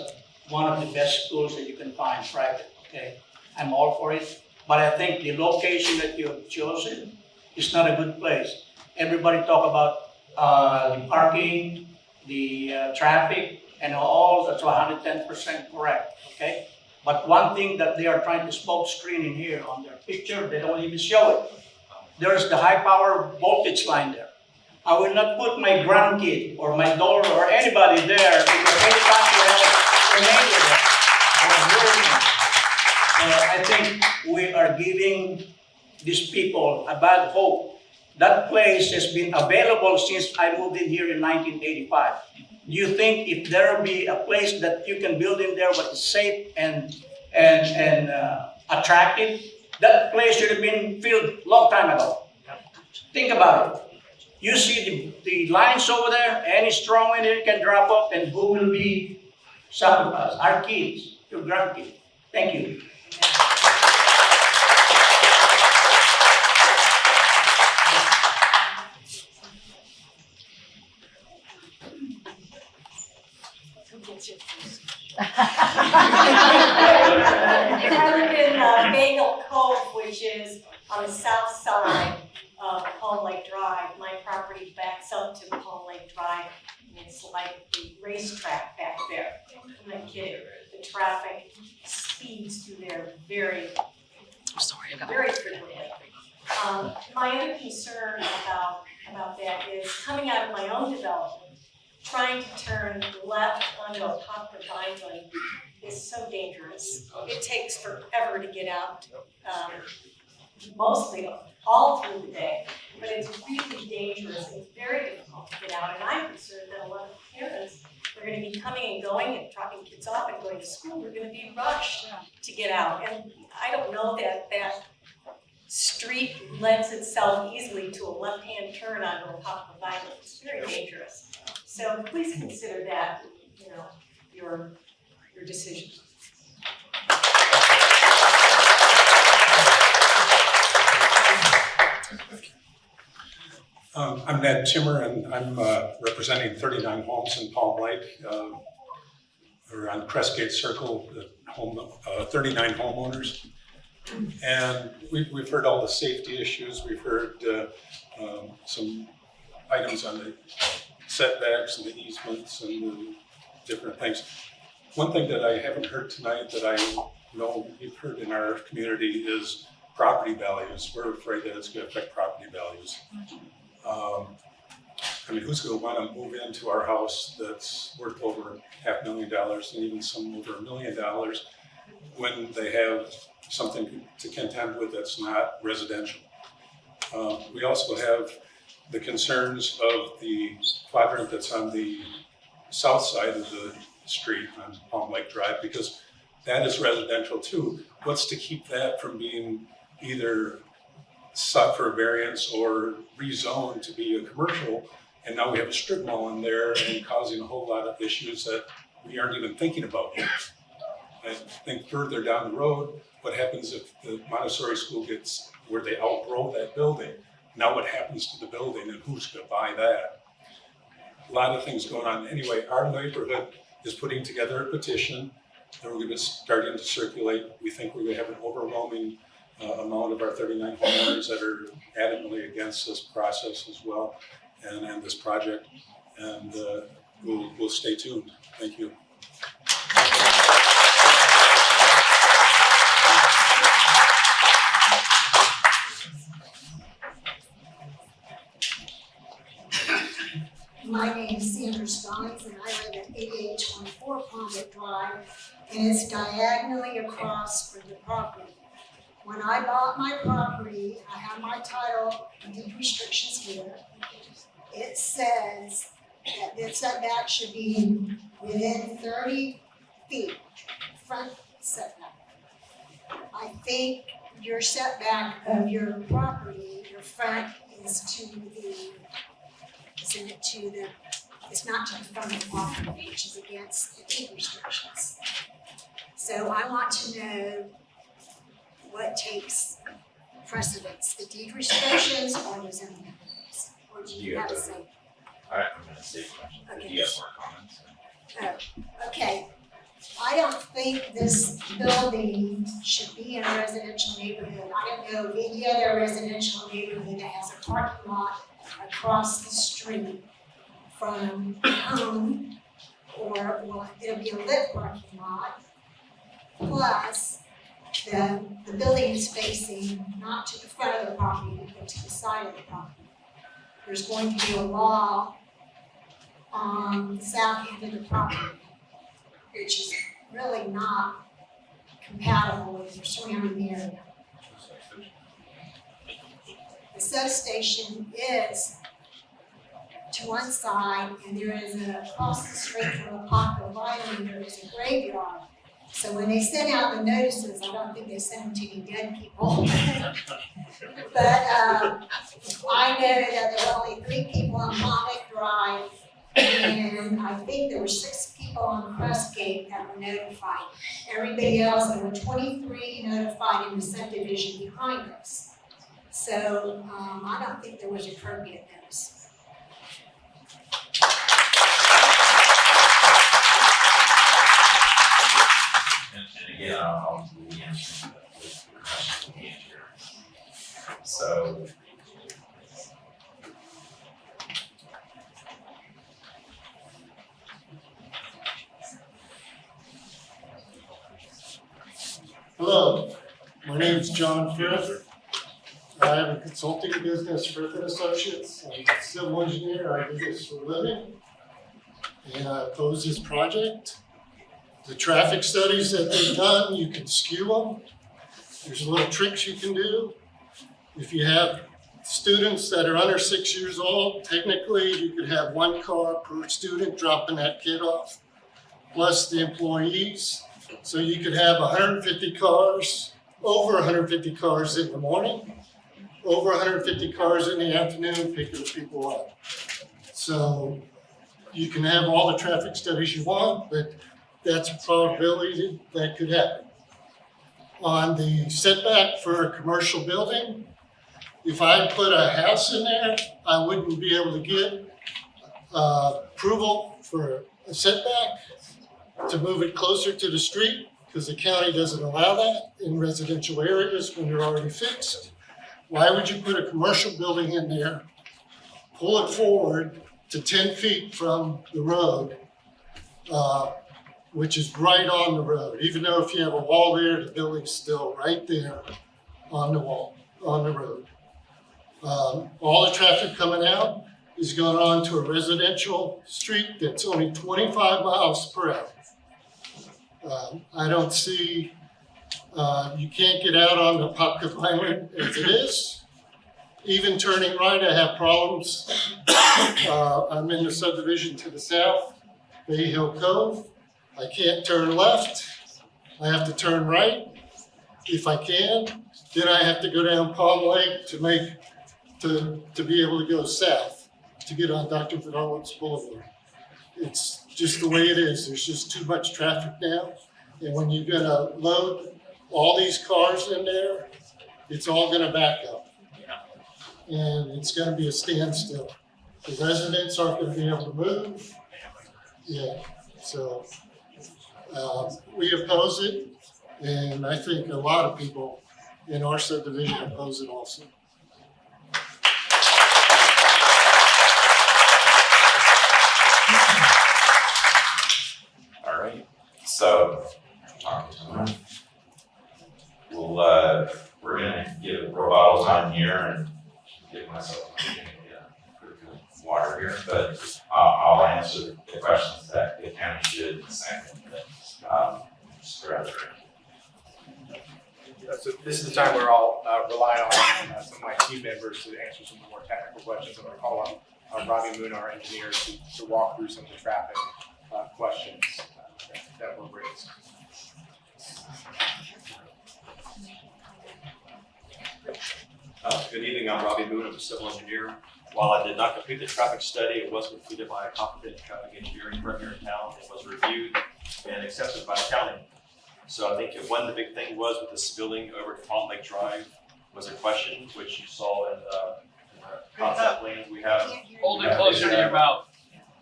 one of the best schools that you can find, private, okay? I'm all for it, but I think the location that you have chosen is not a good place. Everybody talk about the parking, the traffic, and all, that's 110% correct, okay? But one thing that they are trying to smoke screen in here on their picture, they don't even show it. There's the high power voltage line there. I will not put my grandkid or my daughter or anybody there because anytime you have a neighbor there, I was worried. I think we are giving these people a bad hope. That place has been available since I moved in here in 1985. Do you think if there will be a place that you can build in there but is safe and attractive, that place should have been filled long time ago. Think about it. You see the lines over there, any strong wind it can drop up, and who will be sacrificed? Our kids, your grandkids. Thank you. I live in Bagel Cove, which is on the south side of Palm Lake Drive. My property backs up to Palm Lake Drive, and it's like the racetrack back there. I'm not kidding. The traffic speeds through there very frequently. My other concern about that is coming out of my own development, trying to turn left onto Apopka Vineland is so dangerous. It takes forever to get out, mostly all through the day, but it's really dangerous. It's very difficult to get out, and I'm concerned that a lot of parents are going to be coming and going and dropping kids off and going to school. They're going to be rushed to get out, and I don't know that that street lends itself easily to a left-hand turn onto Apopka Vineland. It's very dangerous. So please consider that, your decision. I'm Ned Timmer, and I'm representing 39 homes in Palm Lake. We're on Crestgate Circle, 39 homeowners. And we've heard all the safety issues. We've heard some items on the setbacks and the easements and the different things. One thing that I haven't heard tonight that I know you've heard in our community is property values. We're afraid that it's going to affect property values. Who's going to want to move into our house that's worth over $500,000 and even some over $1 million when they have something to contend with that's not residential? We also have the concerns of the quadrant that's on the south side of the street on Palm Lake Drive, because that is residential too. What's to keep that from being either sought for a variance or rezoned to be a commercial? And now we have a strip mall in there and causing a whole lot of issues that we aren't even thinking about yet. I think further down the road, what happens if the Montessori School gets where they outgrow that building? Now what happens to the building and who's going to buy that? A lot of things going on. Anyway, our neighborhood is putting together a petition that we're going to start to circulate. We think we're going to have an overwhelming amount of our 39 homeowners that are adamantly against this process as well and this project. And we'll stay tuned. Thank you. My name is Sandra Stines, and I live at 8824 Palm Lake Drive, and it's diagonally across from the property. When I bought my property, I have my title and deed restrictions here. It says that the setback should be within 30 feet, front setback. I think your setback of your property, your front is it's not to the front of the property, which is against the deed restrictions. So I want to know what takes precedence, the deed restrictions or the zoning ordinance? Or do you have to say? All right, I'm going to say questions. Okay. Do you have more comments? Oh, okay. I don't think this building should be in a residential neighborhood. I don't know of any other residential neighborhood that has a parking lot across the street from home, or it'll be a lit parking lot. Plus, the building is facing not to the front of the property, but to the side of the property. There's going to be a wall on the south end of the property, which is really not compatible with your surrounding area. The substation is to one side, and there is across the street from Apopka Vineland, there is a graveyard. So when they sent out the notices, I don't think they sent them to any dead people. But I noted that there were only 3 people on Palm Lake Drive, and I think there were 6 people on Crestgate that were notified. Everybody else, there were 23 notified in the subdivision behind us. So I don't think there was appropriate notice. And again, I'll be answering the question at the end here. So, hello, my name is John Frith. I have a consulting business, Frith and Associates. I'm a civil engineer. I do this for a living. And I oppose this project. The traffic studies that they've done, you can skew them. There's little tricks you can do. If you have students that are under 6 years old, technically you could have 1 car per student dropping that kid off, plus the employees. So you could have 150 cars, over 150 cars in the morning, over 150 cars in the afternoon picking people up. So you can have all the traffic studies you want, but that's a probability that could happen. On the setback for a commercial building, if I put a house in there, I wouldn't be able to get approval for a setback to move it closer to the street, because the county doesn't allow that in residential areas when they're already fixed. Why would you put a commercial building in there, pull it forward to 10 feet from the road, which is right on the road? Even though if you have a wall there, the building's still right there on the wall, on the road. All the traffic coming out is going on to a residential street that's only 25 miles per hour. I don't see, you can't get out on the Apopka Vineland as it is. Even turning right, I have problems. I'm in the subdivision to the south, Bay Hill Cove. I can't turn left. I have to turn right if I can. Then I have to go down Palm Lake to be able to go south to get on Dr. Phillips Boulevard. It's just the way it is. There's just too much traffic now. And when you're gonna load all these cars in there, it's all gonna back up. And it's gonna be a standstill. The residents aren't gonna be able to move. Yeah, so we oppose it. And I think a lot of people in our subdivision oppose it also. all right. So, we're gonna give rebuttal time here and give myself water here, but I'll answer the questions that the county should second. Just throughout the So this is the time where I'll rely on some of my team members to answer some of the more technical questions. I'm going to call on Robbie Moon, our engineer, to walk through some of the traffic questions that were raised. Good evening, I'm Robbie Moon, I'm a civil engineer. While I did not complete the traffic study, it was completed by a competent traffic engineering firm here in town. It was reviewed and accepted by the county. So I think one of the big thing was with the spilling over to Palm Lake Drive was a question which you saw in the concept plans we have. Hold it closer to your mouth.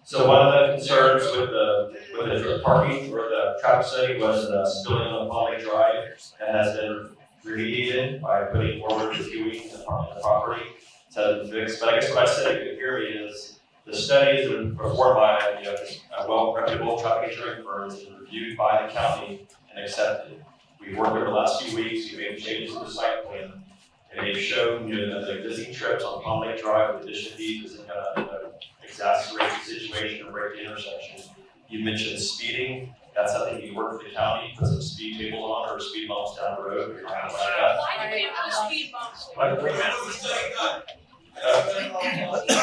So one of the concerns with the parking or the traffic study was spilling on Palm Lake Drive that has been remediated by putting forward reviewing the property to fix. But I guess what I said you could hear me is the study has been performed by a well-reputable traffic engineering firm, it's been reviewed by the county and accepted. We've worked over the last few weeks, we made changes to the site plan, and they've shown that the existing trips on Palm Lake Drive with additional fees isn't gonna exacerbate the situation or break the intersection. You mentioned speeding, that's something you work with the county, put some speed tables on or for speed bumps down the road or kind of like that. Why do we have those speed bumps?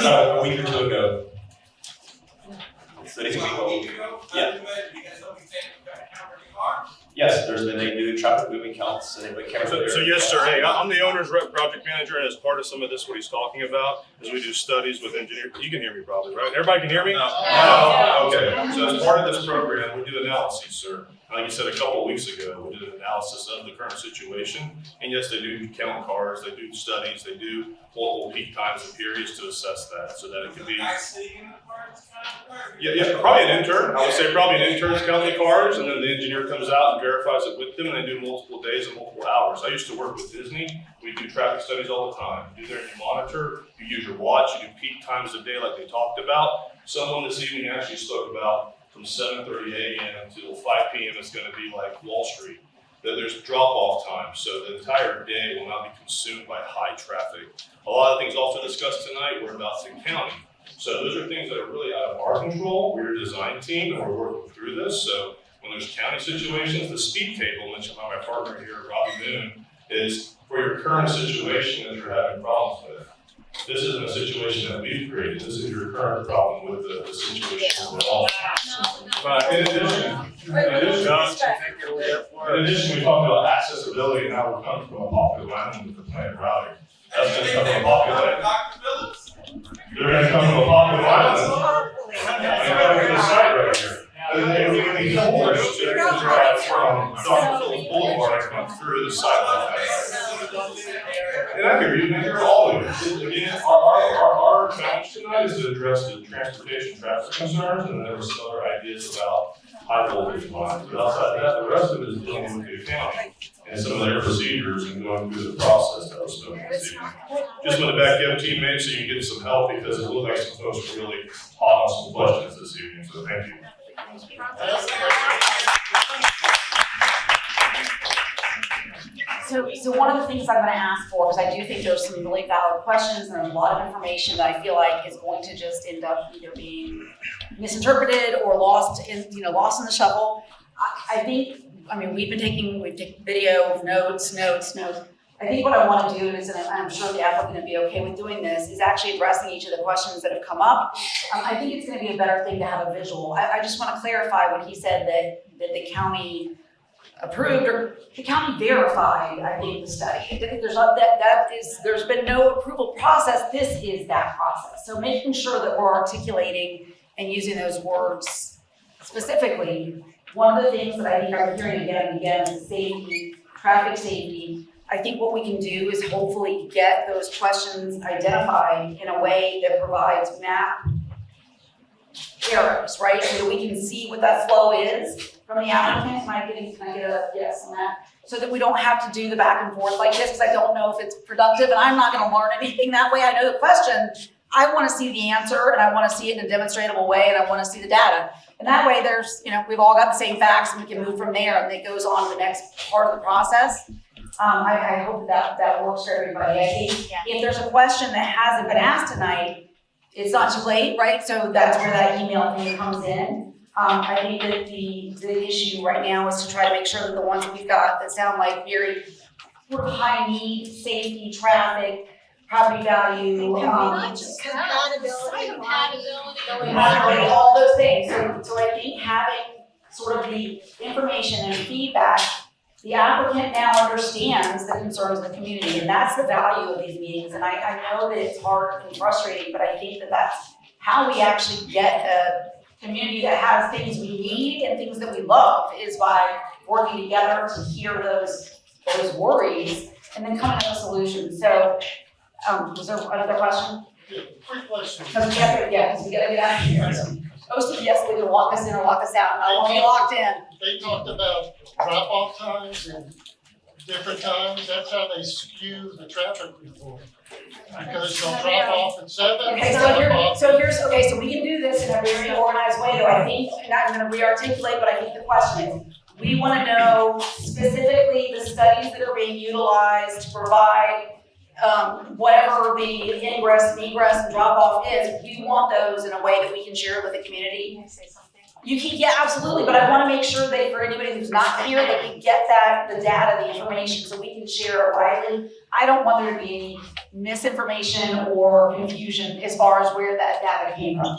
A week or two ago. So yeah. Yes, they do traffic moving counts and they put cameras there. So yes, sir. Hey, I'm the owner's rep project manager, and as part of some of this, what he's talking about is we do studies with engineers. You can hear me probably, right? Everybody can hear me? No. Okay. So as part of this program, we do analyses, sir. Like you said a couple of weeks ago, we did an analysis of the current situation. And yes, they do count cars, they do studies, they do multiple peak times and periods to assess that, so that it can be. Yeah, probably an intern. I would say probably an intern's counting the cars, and then the engineer comes out and verifies it with them, and they do multiple days and multiple hours. I used to work with Disney. We do traffic studies all the time. You do there and you monitor, you use your watch, you do peak times a day like they talked about. Someone this evening actually spoke about from 7:30 a.m. until 5 p.m. it's going to be like Wall Street. There's drop-off time, so the entire day will not be consumed by high traffic. A lot of things also discussed tonight were about the county. So those are things that are really out of our control. We're a design team and we're working through this. So when there's county situations, the speed table mentioned by my partner here, Robbie Moon, is for your current situation that you're having problems with. This isn't a situation that we've created. This is your current problem with the situation we're all in. In addition, we talked about accessibility and how we're coming from a popular island with the planned routing. That's going to come from a popular island. They're going to come from a popular island. And look at the site right here. And they will be forced to drive from Dr. Phillips Boulevard and come through the site like that. And I hear you, and I hear all of you. Again, our challenge tonight is to address the transportation traffic concerns, and there were some other ideas about high voltage lines. But outside that, the rest of it is dealing with the county and some of their procedures and going through the process that was spoken this evening. Just want to back you up, teammates, so you can get some help because it looks like some folks are really hot on some questions this evening. So thank you. So one of the things I'm going to ask for, because I do think there's some really valid questions and there's a lot of information that I feel like is going to just end up either being misinterpreted or lost in the shuffle. I think, we've taken video, notes. I think what I want to do is, and I'm sure the applicant would be okay with doing this, is actually addressing each of the questions that have come up. I think it's going to be a better thing to have a visual. I just want to clarify what he said that the county approved or the county verified, I think, the study. There's been no approval process. This is that process. So making sure that we're articulating and using those words specifically. One of the things that I think I'm hearing again and again is safety, traffic safety. I think what we can do is hopefully get those questions identified in a way that provides map arrows, right? So that we can see what that flow is from the applicant. Can I get a yes on that? So that we don't have to do the back and forth like this, because I don't know if it's productive and I'm not going to learn anything that way. I know the question. I want to see the answer and I want to see it in a demonstrable way and I want to see the data. And that way there's, we've all got the same facts and we can move from there and it goes on to the next part of the process. I hope that works for everybody. I think if there's a question that hasn't been asked tonight, it's not too late, right? So that's where that email thing comes in. I think that the issue right now is to try to make sure that the ones that we've got that sound like very sort of high need, safety, traffic, property value, compatibility, all those things. So I think having sort of the information and feedback, the applicant now understands the concerns of the community, and that's the value of these meetings. And I know that it's hard and frustrating, but I think that that's how we actually get a community that has things we need and things that we love, is by working together to hear those worries and then coming up with solutions. So, was there another question? Yeah, quick question. Because we gotta get out of here. So, OCPS will either lock us in or lock us out, and I want to be locked in. They talked about drop-off times and different times. That's how they skew the traffic report. Because they'll drop off at 7. Okay, so we can do this in a very organized way, though. I think, and I'm going to re-articulate, but I think the question is, we want to know specifically the studies that are being utilized to provide whatever the ingress and egress and drop off is. We want those in a way that we can share with the community. You can, yeah, absolutely, but I wanna make sure that for anybody who's not here, that we get the data, the information, so we can share it widely. I don't want there to be any misinformation or confusion as far as where that data came from.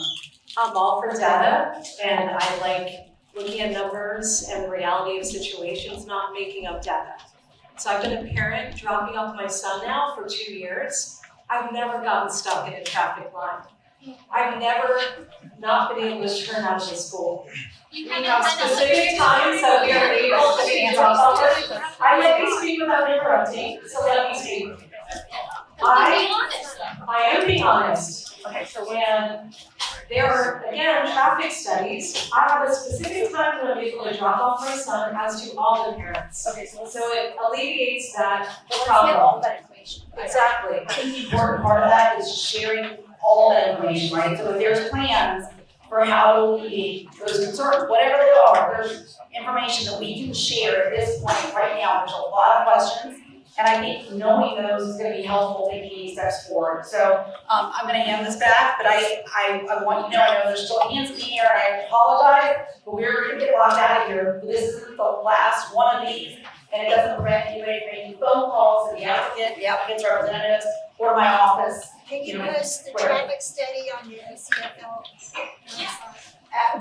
I'm all for data, and I like looking at numbers and the reality of situations, not making up data. So I've been a parent dropping off my son now for 2 years. I've never gotten stuck in a traffic line. I've never not been able to turn out of the school. We have specific times that we are able to drop off. I let you speak without interrupting, so let me speak. I am being honest. Okay, so when there are, again, traffic studies, I have a specific time when I'm able to drop off my son as to all the parents. Okay, so it alleviates that problem. All that information. Exactly. I think the important part of that is sharing all that information, right? So if there's plans for how to alleviate those concerns, whatever they are, there's information that we can share at this point right now. There's a lot of questions. And I think knowing those is gonna be helpful in taking steps forward. So I'm gonna hand this back, but I want you to know, I know there's still hands in the air, and I apologize, but we're gonna get locked out of here. This isn't the last one of these, and it doesn't prevent anybody from making phone calls to the applicant's representatives, or to my office. Can you post the traffic study on your CFL?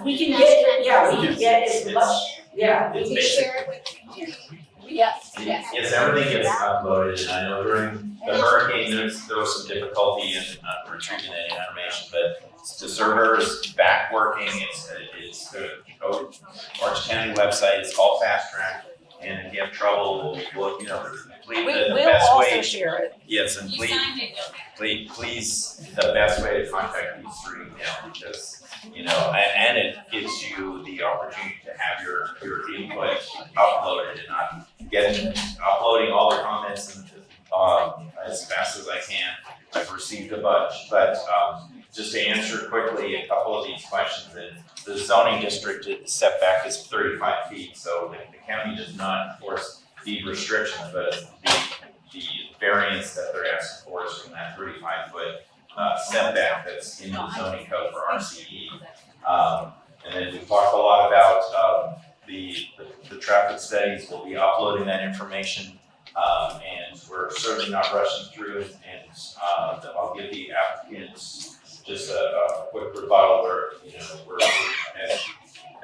We can get, yeah, we can get as much, yeah. Can you share it with the community? Yes. Yes, everything gets uploaded, and I know during the hurricane, there was some difficulty in retrieving that information, but the server is back working. It's the Orange County website. It's called Fast Track, and if you have trouble, we'll the best also way. share it. Yes, and please, the best way to contact me is through email, because and it gives you the opportunity to have your input uploaded, and not uploading all the comments as fast as I can. I've received a bunch, but just to answer quickly a couple of these questions, the zoning district setback is 35 feet, so the county does not enforce deed restrictions, but the variance that they're asking for is from that 35-foot setback that's in the zoning code for RCE. And then we talked a lot about the traffic studies. We'll be uploading that information, and we're certainly not rushing through it. And I'll give the applicants just a quick rebuttal where we're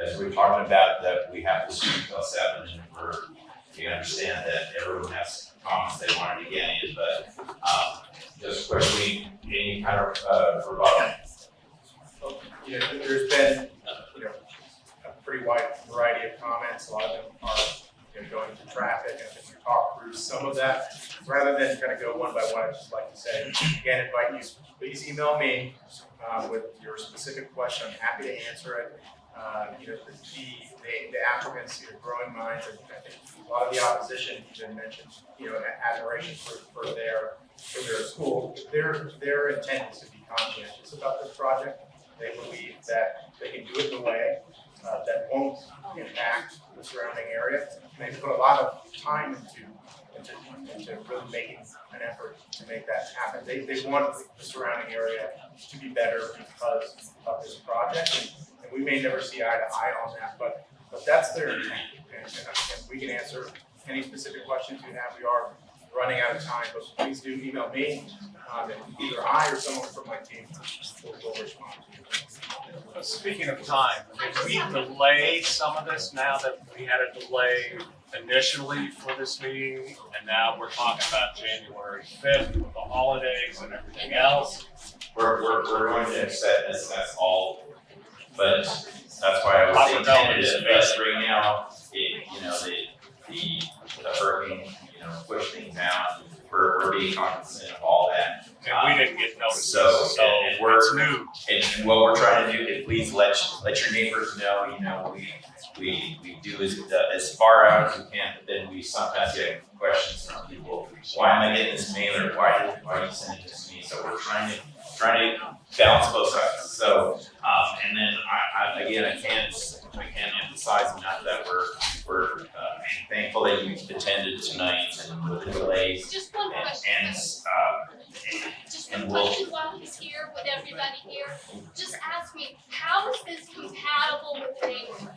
as we're talking about that we have this until 7, and we understand that everyone has comments they wanted to get in, but just quickly, any kind of rebuttal. There's been, a pretty wide variety of comments. A lot of them are, going to traffic, and I think we talked through some of that. Rather than kind of go one by one, I'd just like to say, again, invite you, please email me with your specific question. I'm happy to answer it. The applicants, Growing Minds, and I think a lot of the opposition even mentioned, admiration for their school. Their intent is to be conscientious about this project. They believe that they can do it in a way that won't impact the surrounding area. And they put a lot of time into really making an effort to make that happen. They want the surrounding area to be better because of this project. And we may never see eye to eye on that, but that's their intent. And we can answer any specific questions you have. We are running out of time, but please do email me, and either I or someone from my team will respond to you. Speaking of time, can we delay some of this now that we had a delay initially for this meeting, and now we're talking about January 5th with the holidays and everything else? We're going to accept this, that's all, but that's why I was saying tentative, but right now, the hurricane, push things out. We're being cognizant of all that. And we didn't get notices, so it's new. And what we're trying to do is please let your neighbors know, we do as far out as we can, but then we sometimes get questions from people, why am I getting this mailer? Why are you sending this to me? So we're trying to balance both sides. So, and then I can't emphasize enough that we're thankful that you attended tonight and with the delays. Just one question. And we'll. While he's here with everybody here, just ask me, how is this compatible with neighborhood?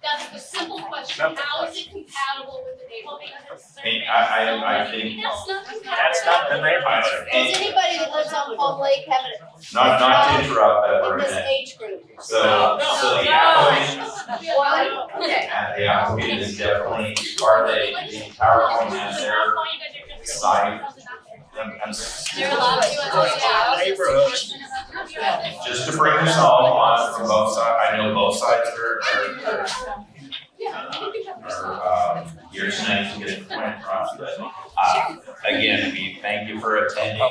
That's the simple question. How is it compatible with the neighborhood? I think, That's not compatible. That's not the neighborhood. Does anybody that lives on Palm Lake have it? not to interrupt that for a In this minute. age group? So the applicant, Well, okay. the applicant is definitely, the power home has their side. They're allowed to, Neighborhood. Just to bring this all on from both sides, I know both sides are here tonight to get the point across, but again, we thank you for attending.